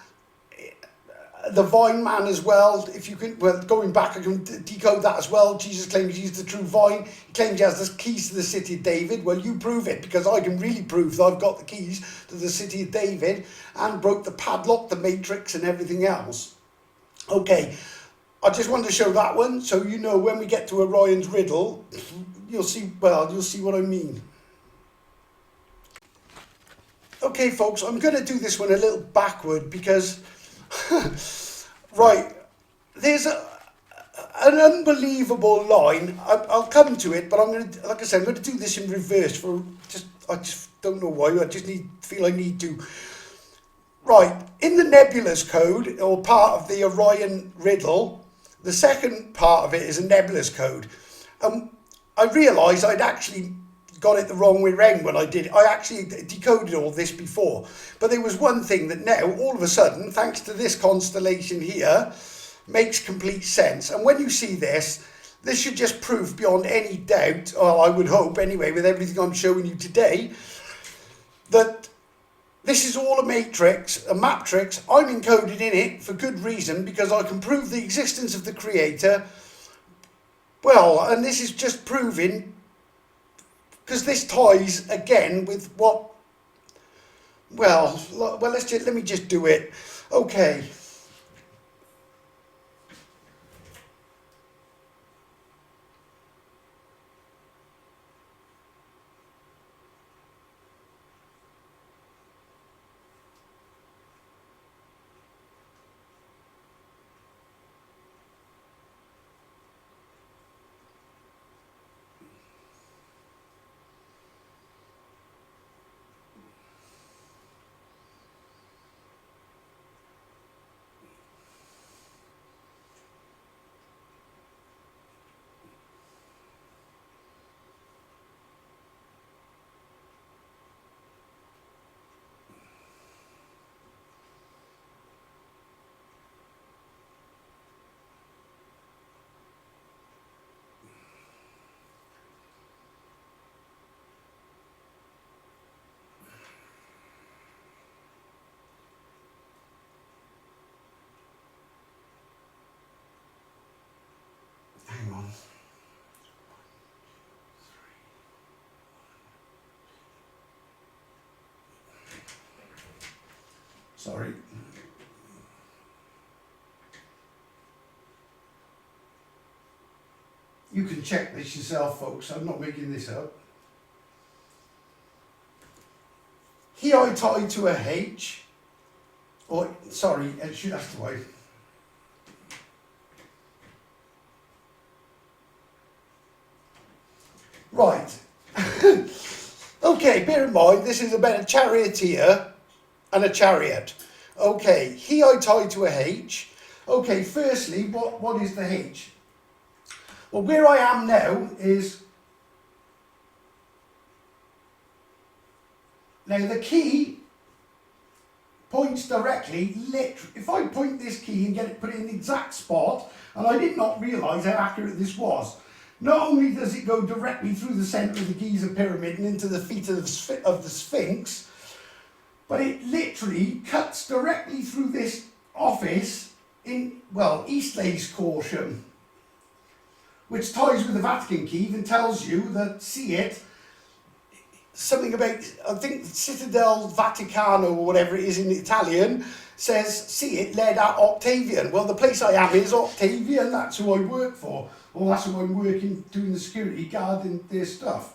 the vine man as well, if you can, well, going back, I can decode that as well. Jesus claims he's the true vine. He claims he has the keys to the city of David. Well, you prove it, because I can really prove that I've got the keys to the city of David and broke the padlock, the matrix and everything else. Okay, I just wanted to show that one, so you know when we get to Orion's riddle, you'll see what I mean. Okay, folks, I'm going to do this one a little backward because, right, there's an unbelievable line. I'll come to it, but I'm going to, like I said, I'm going to do this in reverse I just don't know why. I just feel I need to. Right, in the nebulous code, or part of the Orion riddle, the second part of it is a nebulous code. I realised I'd actually got it the wrong way round when I did it. I actually decoded all this before. But there was one thing that now, all of a sudden, thanks to this constellation here, makes complete sense. And when you see this should just prove beyond any doubt, or I would hope anyway, with everything I'm showing you today, that this is all a matrix, a matrix. I'm encoded in it for good reason, because I can prove the existence of the creator. Well, and this is just proving, because this ties again with what, let me just do it. Okay. Hang on. Sorry. You can check this yourself, folks. I'm not making this up. He I tied to a H. Or, sorry, that's the way. Right. Okay, bear in mind, this is about a charioteer and a chariot. Okay, he I tied to a H. Okay, firstly, what is the H? Well, where I am now is... Now, the key points directly, if I point this key and put it in the exact spot, and I did not realise how accurate this was. Not only does it go directly through the centre of the Giza pyramid and into the feet of the Sphinx, but it literally cuts directly through this office in, well, Eastley's caution, which ties with the Vatican key and tells you that, see it, something about, I think Citadel Vaticano or whatever it is in Italian, says, see it, led at Octavian. Well, the place I am is Octavian, that's who I work for. Well, that's who I'm working, doing the security guard and their stuff.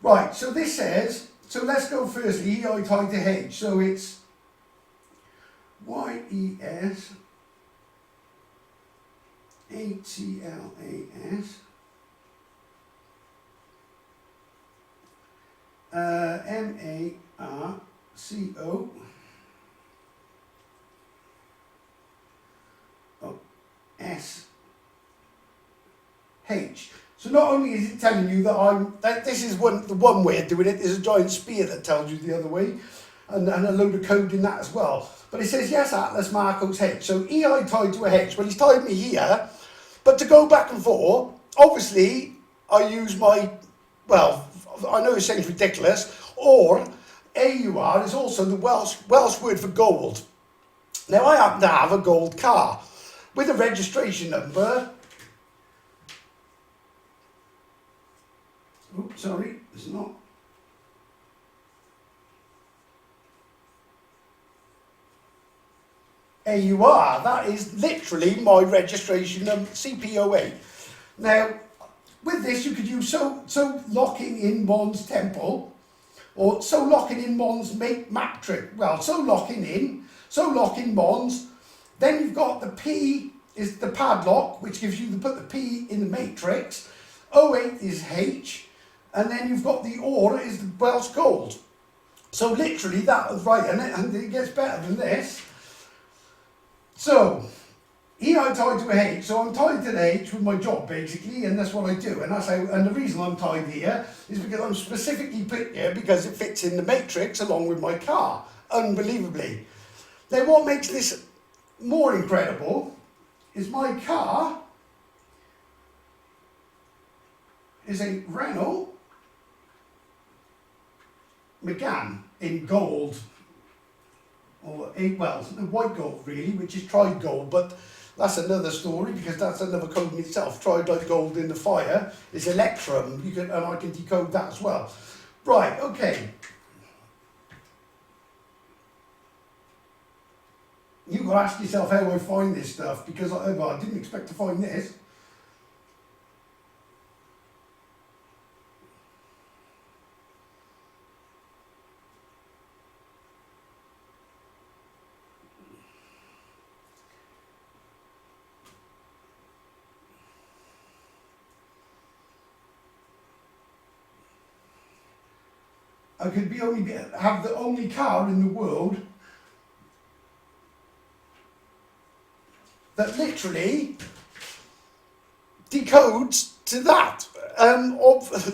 Right, so this says, so let's go firstly, I tied to H. So it's YES ATLAS M-A-R-C-O. S-H. So not only is it telling you that this is the one way of doing it, there's a giant spear that tells you the other way, and a load of code in that as well. But it says, yes, Atlas, Marco's H. So EI tied to a H. Well, he's tied me here, but to go back and forth, obviously, I use my, well, I know it sounds ridiculous, or AUR is also the Welsh word for gold. Now, I happen to have a gold car with a registration number. Oops, sorry, it's not. AUR, that is literally my registration number, CPO8. Now, with this, you could use so locking in Mons Temple, or so locking in Mons matrix. Well, so locking Mons. Then you've got the P is the padlock, which gives you put the P in the matrix. 08 is H, and then you've got the OR is the Welsh gold. So literally that was right, and it gets better than this. So here I'm tied to a H, so I'm tied to the H with my job basically, and that's what I do. And the reason I'm tied here is because I'm specifically put here because it fits in the matrix along with my car, unbelievably. Now what makes this more incredible is my car is a Renault Megane in gold, or white gold really, which is tried gold, but that's another story because that's another code in itself. Tried like gold in the fire is electrum, and I can decode that as well. Right, okay. You've got to ask yourself how I find this stuff, because I didn't expect to find this. I could have the only car in the world that literally decodes to that.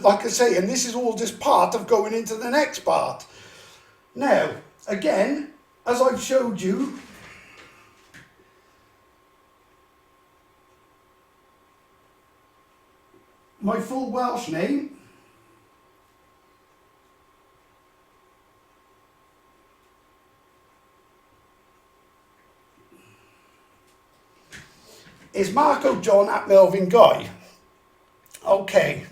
Like I say, and this is all just part of going into the next part. Now, again, as I've showed you, my full Welsh name is Marco John at Melvin Guy. Okay.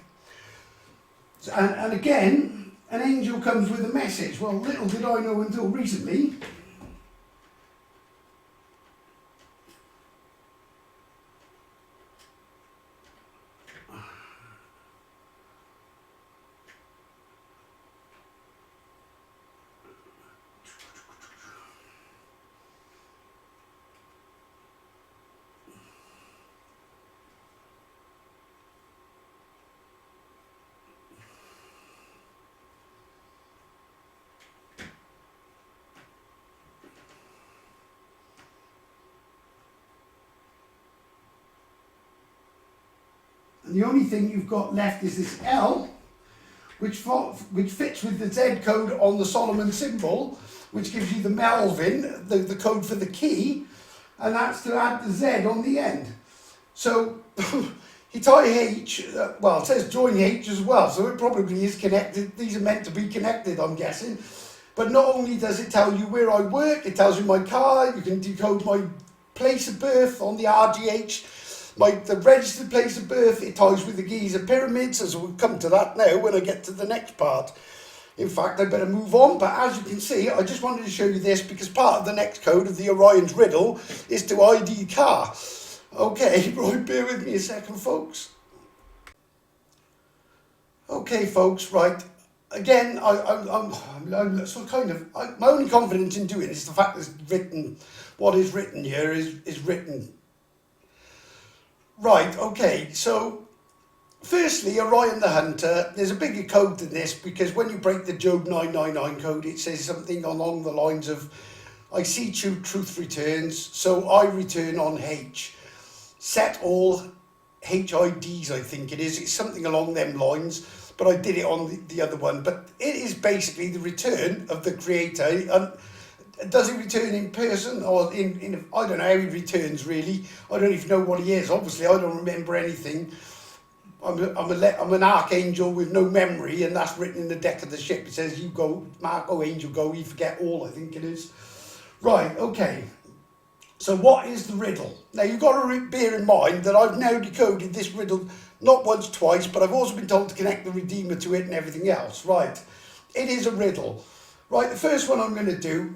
And again, an angel comes with a message. Well, little did I know until recently. And the only thing you've got left is this L, which fits with the Z code on the Solomon symbol, which gives you the Melvin, the code for the key, and that's to add the Z on the end. So you tie H, well, it says join H as well, so it probably is connected. These are meant to be connected, I'm guessing. But not only does it tell you where I work, it tells you my car, you can decode my place of birth on the RGH, the registered place of birth, it ties with the Giza pyramids, as we'll come to that now when I get to the next part. In fact, I better move on, but as you can see, I just wanted to show you this because part of the next code of the Orion's riddle is to ID car. Okay, right, bear with me a second, folks. Okay, folks, right. Again, I'm so kind of, my only confidence in doing it is the fact that it's written, what is written here is written. Right, okay, so Firstly, Orion the Hunter, there's a bigger code than this, because when you break the Job 999 code, it says something along the lines of, I see truth returns, so I return on H. Set all HIDs, I think it is. It's something along them lines, but I did it on the other one. But it is basically the return of the creator. Does he return in person or in I don't know how he returns really. I don't even know what he is. Obviously, I don't remember anything. I'm an archangel with no memory, and that's written in the deck of the ship. It says, you go, Mark, oh angel, go, you forget all, I think it is. Right, okay. So what is the riddle? Now, you've got to bear in mind that I've now decoded this riddle not once, twice, but I've also been told to connect the Redeemer to it and everything else. Right, it is a riddle. Right, the first one I'm going to do,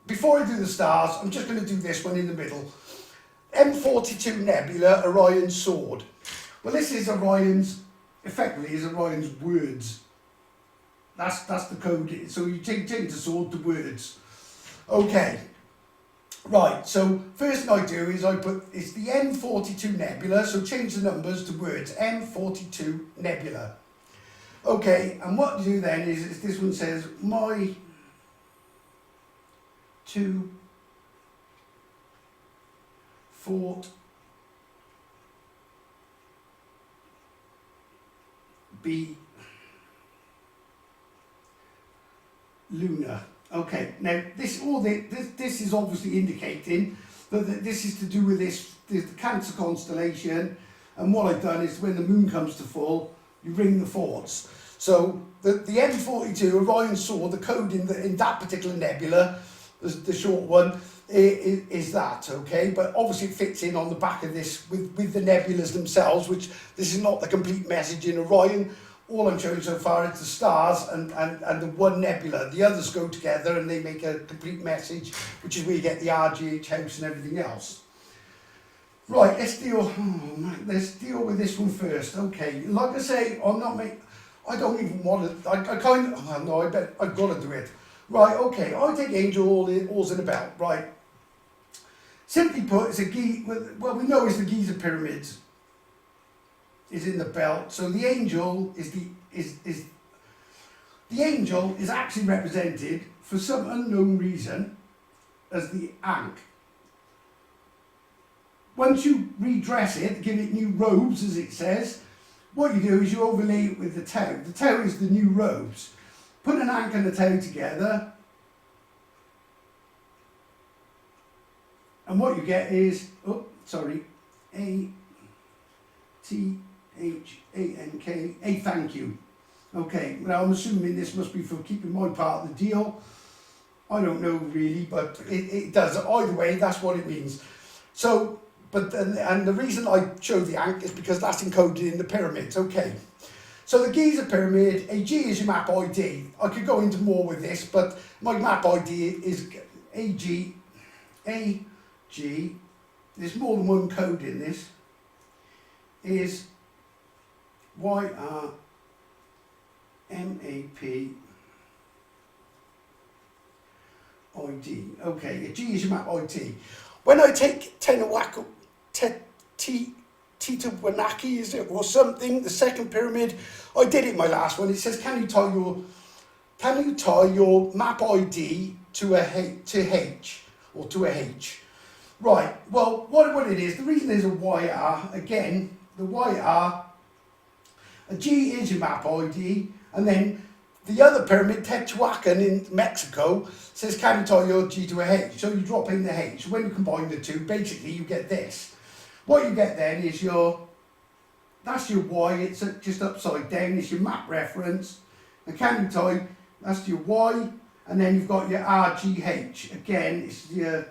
before I do the stars, I'm just going to do this one in the middle. M42 Nebula, Orion's sword. Well, this is Orion's, effectively is Orion's words. That's the code. So you change the sword to words. Okay. Right, so first thing I do is it's the M42 Nebula, so change the numbers to words, M42 Nebula. Okay, and what you do then is this one says, my two fort be lunar. Okay, now this is obviously indicating that this is to do with the Cancer constellation, and what I've done is when the moon comes to full, you ring the forts. So the M42 Orion sword, the code in that particular nebula, the short one, is that, okay? But obviously it fits in on the back of this with the nebulas themselves, which this is not the complete message in Orion. All I'm showing so far is the stars and the one nebula. The others go together and they make a complete message, which is where you get the RGH house and everything else. Right, let's deal with this one first. Okay, like I say, I don't even want to, I've got to do it. Right, okay, I take angel all's in a belt, right. Simply put, it's well, we know it's the Giza pyramids is in the belt. So the angel the angel is actually represented for some unknown reason as the Ankh. Once you redress it, give it new robes, as it says, what you do is you overlay it with the Tau. The Tau is the new robes. Put an Ankh and a Tau together, and what you get is, A-T-H-A-N-K, a thank you. Okay, now I'm assuming this must be for keeping my part of the deal. I don't know really, but it does. Either way, that's what it means. So, and the reason I show the Ankh is because that's encoded in the pyramids. Okay, so the Giza pyramid, a G is your map ID. I could go into more with this, but my map ID is AG. There's more than one code in this. Is YRMAP ID. Okay, a G is your map ID. When I take Titawanaki, is it, or something, the second pyramid, I did it in my last one. It says, can you tie your map ID to a H or to a H? Right. Well, what it is, the reason there's a YR, again, the YR, a G is your map ID, and then the other pyramid, Teotihuacan in Mexico, says can you tie your G to a H? So you drop in the H. When you combine the two, basically you get this. What you get then is that's your Y, it's just upside down, it's your map reference. And can you tie, that's your Y, and then you've got your RGH. Again, it's your,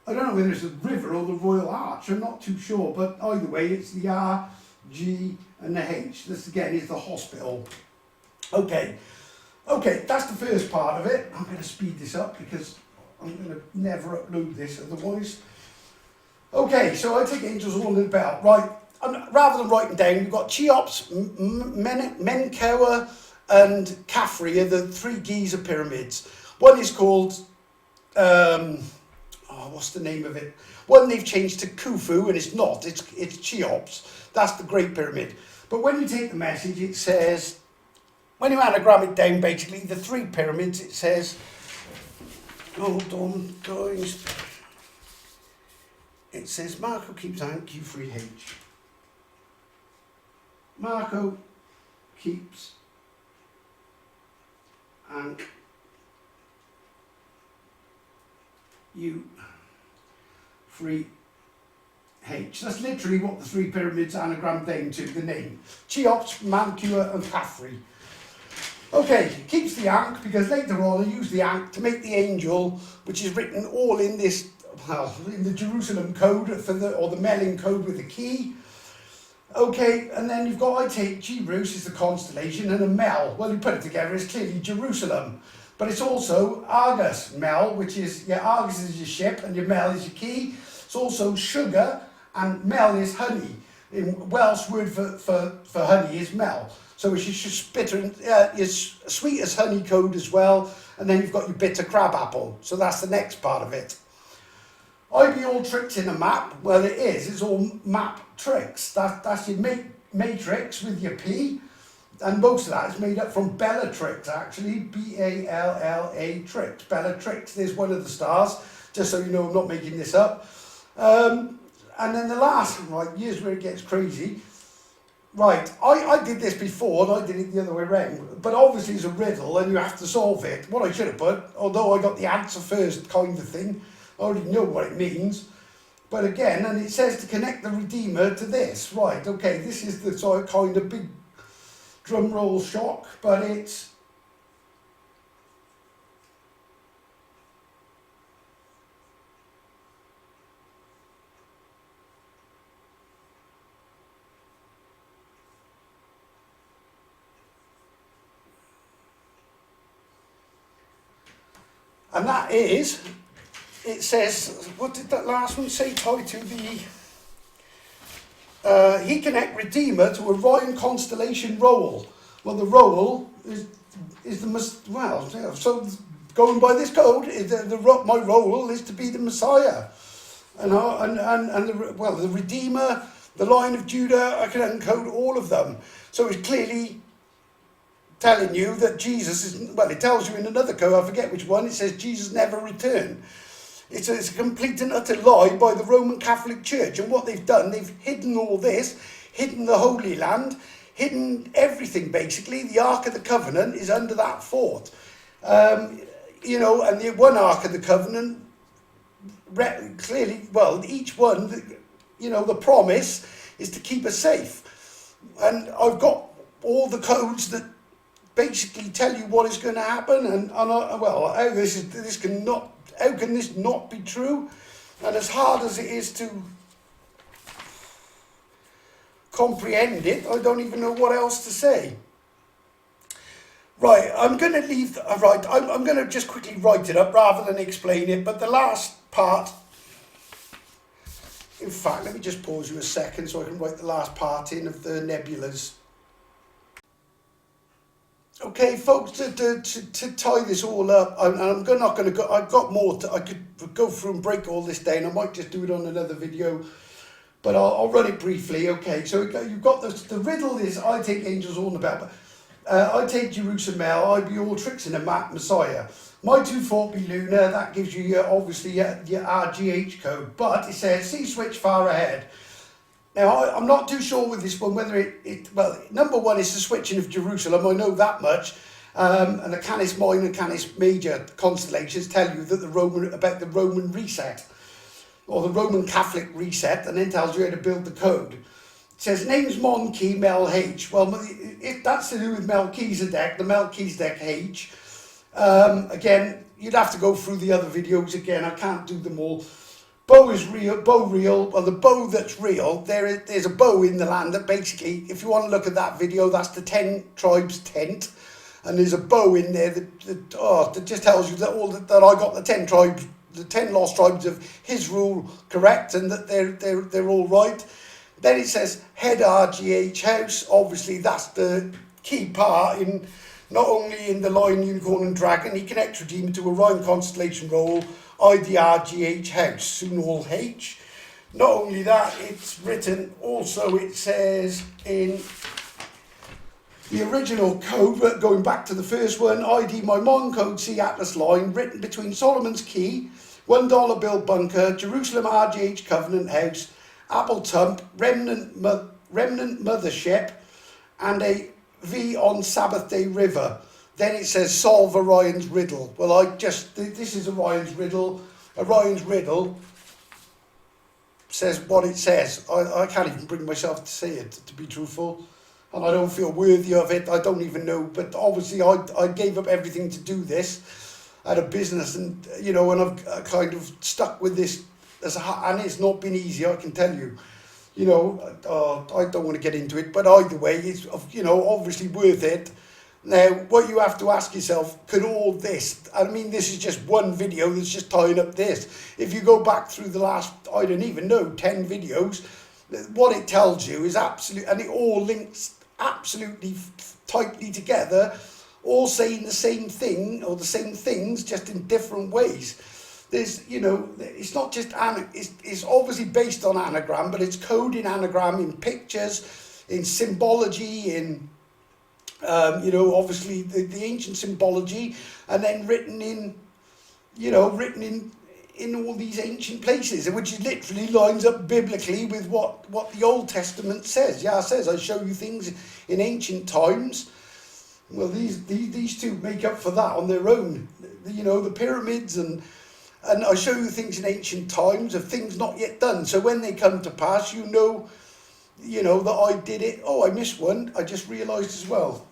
I don't know whether it's the river or the Royal Arch, I'm not too sure, but either way, it's the R, G, and the H. This again is the hospital. Okay, that's the first part of it. I'm going to speed this up because I'm going to never upload this otherwise. Okay, so I take angels all in the belt. Right, rather than writing down, you've got Cheops, Menkaure, and Khafre are the three Giza pyramids. One is called, what's the name of it? One they've changed to Khufu, and it's not, it's Cheops. That's the Great Pyramid. But when you take the message, it says, when you anagram it down, basically, the 3 pyramids, it says, hold on, guys. It says, Marco keeps Ankh Q3H. Marco keeps Ankh U3H. That's literally what the 3 pyramids anagrammed down to, the name. Cheops, Mantua and Khafre. Okay, it keeps the Ankh because later on I use the Ankh to make the angel, which is written all in this, well, in the Jerusalem code, or the Melin code with the key. Okay, and then you've got, I take G-Rus is the constellation, and a Mel. Well, you put it together, it's clearly Jerusalem. But it's also Argus Mel, which is, Argus is your ship and your Mel is your key. It's also sugar, and Mel is honey. In Welsh word for honey is Mel. So it's just bitter, it's sweet as honey code as well. And then you've got your bitter crab apple. So that's the next part of it. I be all tricks in a map. Well, it is. It's all map tricks. That's your matrix with your P. And most of that is made up from Bellatrix, actually. B-A-L-L-A tricks. Bellatrix, there's one of the stars. Just so you know, I'm not making this up. And then the last, right, here's where it gets crazy. Right, I did this before, and I did it the other way around. But obviously it's a riddle, and you have to solve it. What I should have put, although I got the answer first kind of thing, I already know what it means. But again, and it says to connect the Redeemer to this. Right, okay, this is the sort of kind of big drum roll shock, but it's... And that is, it says, what did that last one say? Tied to the, he connect Redeemer to Orion constellation roll. Well, the roll is the, well, so going by this code, my role is to be the Messiah. And the Redeemer, the line of Judah, I can encode all of them. So it's clearly telling you that Jesus is, well, it tells you in another code, I forget which one, it says Jesus never returned. It's a complete and utter lie by the Roman Catholic Church. And what they've done, they've hidden all this, hidden the Holy Land, hidden everything basically. The Ark of the Covenant is under that fort. And the one Ark of the Covenant, clearly, well, each one, the promise is to keep us safe. And I've got all the codes that basically tell you what is going to happen, and how can this not be true? And as hard as it is to comprehend it, I don't even know what else to say. Right, I'm going to leave. I'm going to just quickly write it up rather than explain it. But the last part. In fact, let me just pause you a second so I can write the last part in of the nebulas. Okay, folks, to tie this all up, I'm not going to go. I've got more. I could go through and break all this down. I might just do it on another video, but I'll run it briefly. Okay, so you've got the riddle is I take angels all about. I take Jerusalem, I be all tricks in a map, Messiah. My 2-4 be lunar. That gives you obviously your RGH code, but it says C switch far ahead. Now, I'm not too sure with this one whether well, number one is the switching of Jerusalem, I know that much. And the Canis Minor and Canis Major constellations tell you that about the Roman reset, or the Roman Catholic reset, and then tells you how to build the code. It says, names Mon Key Mel H. Well, if that's to do with Melchizedek, the Melchizedek H. Again, you'd have to go through the other videos again, I can't do them all. Bow is real, well, the bow that's real, there's a bow in the land that basically, if you want to look at that video, that's the 10 tribes tent. And there's a bow in there that just tells you that I got the 10 tribes, the 10 lost tribes of his rule correct, and that they're all right. Then it says head RGH house. Obviously, that's the key part in not only in the Lion, Unicorn and Dragon. He connects Redeemer to Orion constellation roll. IDRGH house, soon all H. Not only that, it's written also, it says in the original code, but going back to the first one, ID my Mon code C Atlas line, written between Solomon's Key, $1 bill bunker, Jerusalem RGH Covenant House, Apple Tump, Remnant Mothership, and a V on Sabbath Day River. Then it says solve Orion's riddle. Well, this is Orion's riddle. Orion's riddle says what it says. I can't even bring myself to say it, to be truthful. And I don't feel worthy of it. I don't even know. But obviously I gave up everything to do this. I had a business and, and I've kind of stuck with this. And it's not been easy, I can tell you. I don't want to get into it. But either way, it's, obviously worth it. Now, what you have to ask yourself, could all this, I mean, this is just one video that's just tying up this. If you go back through the last, I don't even know, 10 videos, what it tells you is absolute, and it all links absolutely tightly together, all saying the same thing, or the same things, just in different ways. There's, it's not just, it's obviously based on anagram, but it's coding anagram in pictures, in symbology, in obviously the ancient symbology, and then written in all these ancient places, which literally lines up biblically with what the Old Testament says. Yeah, it says, I show you things in ancient times. Well, these two make up for that on their own. The pyramids and I show you things in ancient times of things not yet done. So when they come to pass, that I did it. Oh, I missed one. I just realised as well.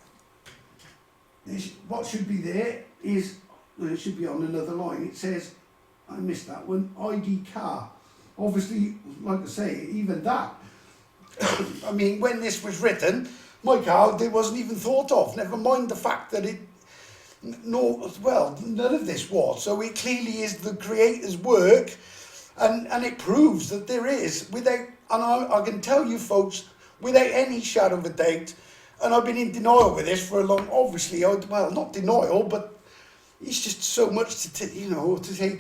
What should be there is, it should be on another line. It says, I missed that one, ID car. Obviously, like I say, even that. I mean, when this was written, my car, it wasn't even thought of. Never mind the fact that none of this was. So it clearly is the Creator's work, and it proves that there is, and I can tell you folks, without any shadow of a doubt, and I've been in denial with this for a long, obviously, not denial, but it's just so much to take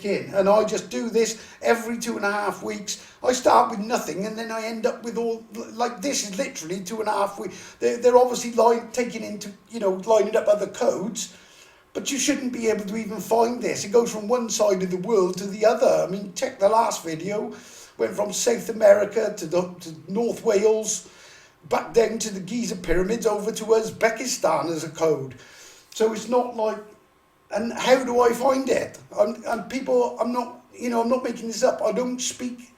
in. And I just do this every 2.5 weeks. I start with nothing, and then I end up with all, like this is literally 2.5 weeks. They're obviously lining up other codes, but you shouldn't be able to even find this. It goes from one side of the world to the other. I mean, check the last video. Went from South America to North Wales, back down to the Giza pyramids, over to Uzbekistan as a code. So it's not like, and how do I find it? I'm not making this up. I don't speak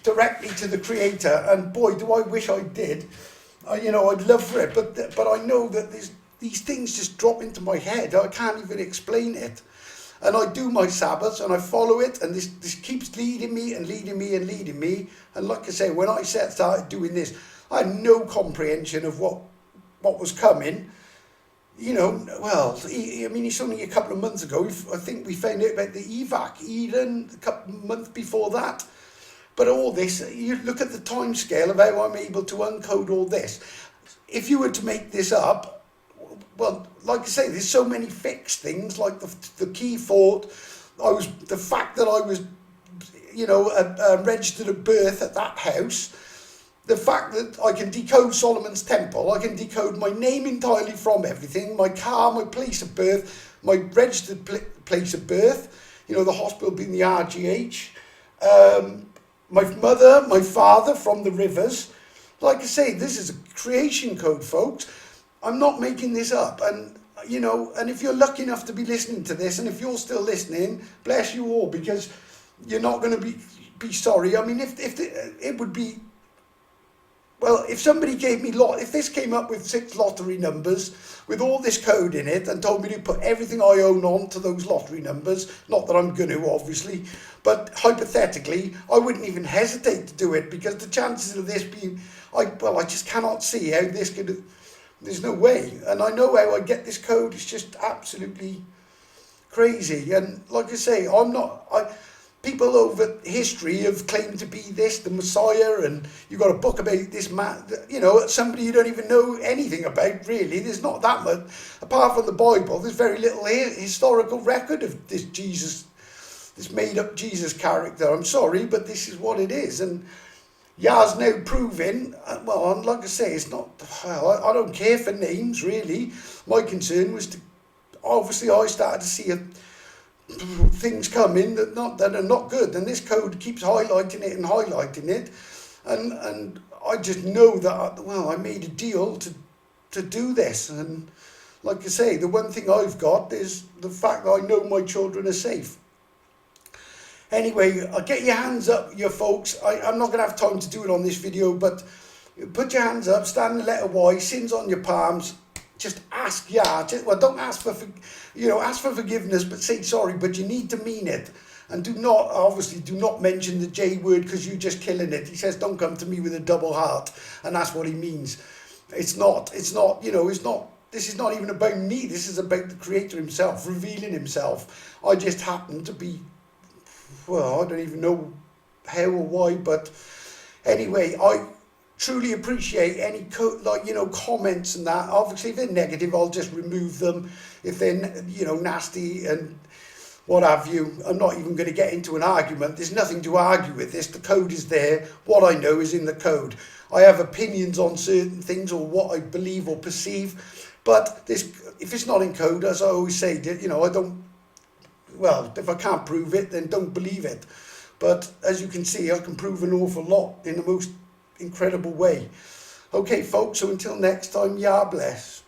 directly to the Creator, and boy, do I wish I did. I'd love for it, but I know that these things just drop into my head. I can't even explain it. And I do my Sabbaths and I follow it, and this keeps leading me and leading me and leading me. And like I say, when I started doing this, I had no comprehension of what was coming. It's only a couple of months ago. I think we found out about the Evac, Eden, a couple of months before that. But all this, you look at the time scale of how I'm able to uncode all this. If you were to make this up, well, like I say, there's so many fixed things, like the key fault, the fact that I was, registered at birth at that house, the fact that I can decode Solomon's Temple, I can decode my name entirely from everything, my car, my place of birth, my registered place of birth, the hospital being the RGH, my mother, my father from the rivers. Like I say, this is a creation code, folks. I'm not making this up, and and if you're lucky enough to be listening to this, and if you're still listening, bless you all, because you're not going to be sorry. I mean, if it would be, well, if somebody gave me if this came up with 6 lottery numbers with all this code in it and told me to put everything I own on to those lottery numbers, not that I'm going to, obviously, but hypothetically, I wouldn't even hesitate to do it, because the chances of this being, I just cannot see how this could. There's no way. And I know how I get this code. It's just absolutely crazy. And like I say, people over history have claimed to be this, the Messiah, and you've got a book about this man, somebody you don't even know anything about, really. There's not that much. Apart from the Bible, there's very little historical record of this Jesus, this made up Jesus character. I'm sorry, but this is what it is. And Ya's now proving, well, like I say, it's not, well, I don't care for names, really. My concern was to, obviously I started to see things coming that are not good, and this code keeps highlighting it and highlighting it, and I just know that, well, I made a deal to do this, and like I say, the one thing I've got is the fact that I know my children are safe. Anyway, get your hands up, you folks. I'm not going to have time to do it on this video, but put your hands up, stand the letter Y, sins on your palms. Just ask well, don't ask for, ask for forgiveness, but say sorry, but you need to mean it. And obviously do not mention the J word, because you're just killing it. He says, don't come to me with a double heart. And that's what he means. It's not, this is not even about me. This is about the Creator himself, revealing himself. I just happen to be, well, I don't even know how or why, but anyway, I truly appreciate any comments and that. Obviously, if they're negative, I'll just remove them. If they're nasty and what have you, I'm not even going to get into an argument. There's nothing to argue with this. The code is there. What I know is in the code. I have opinions on certain things or what I believe or perceive, but if it's not in code, as I always say, I don't. Well, if I can't prove it, then don't believe it. But as you can see, I can prove an awful lot in the most incredible way. Okay, folks, so until next time, Yah bless.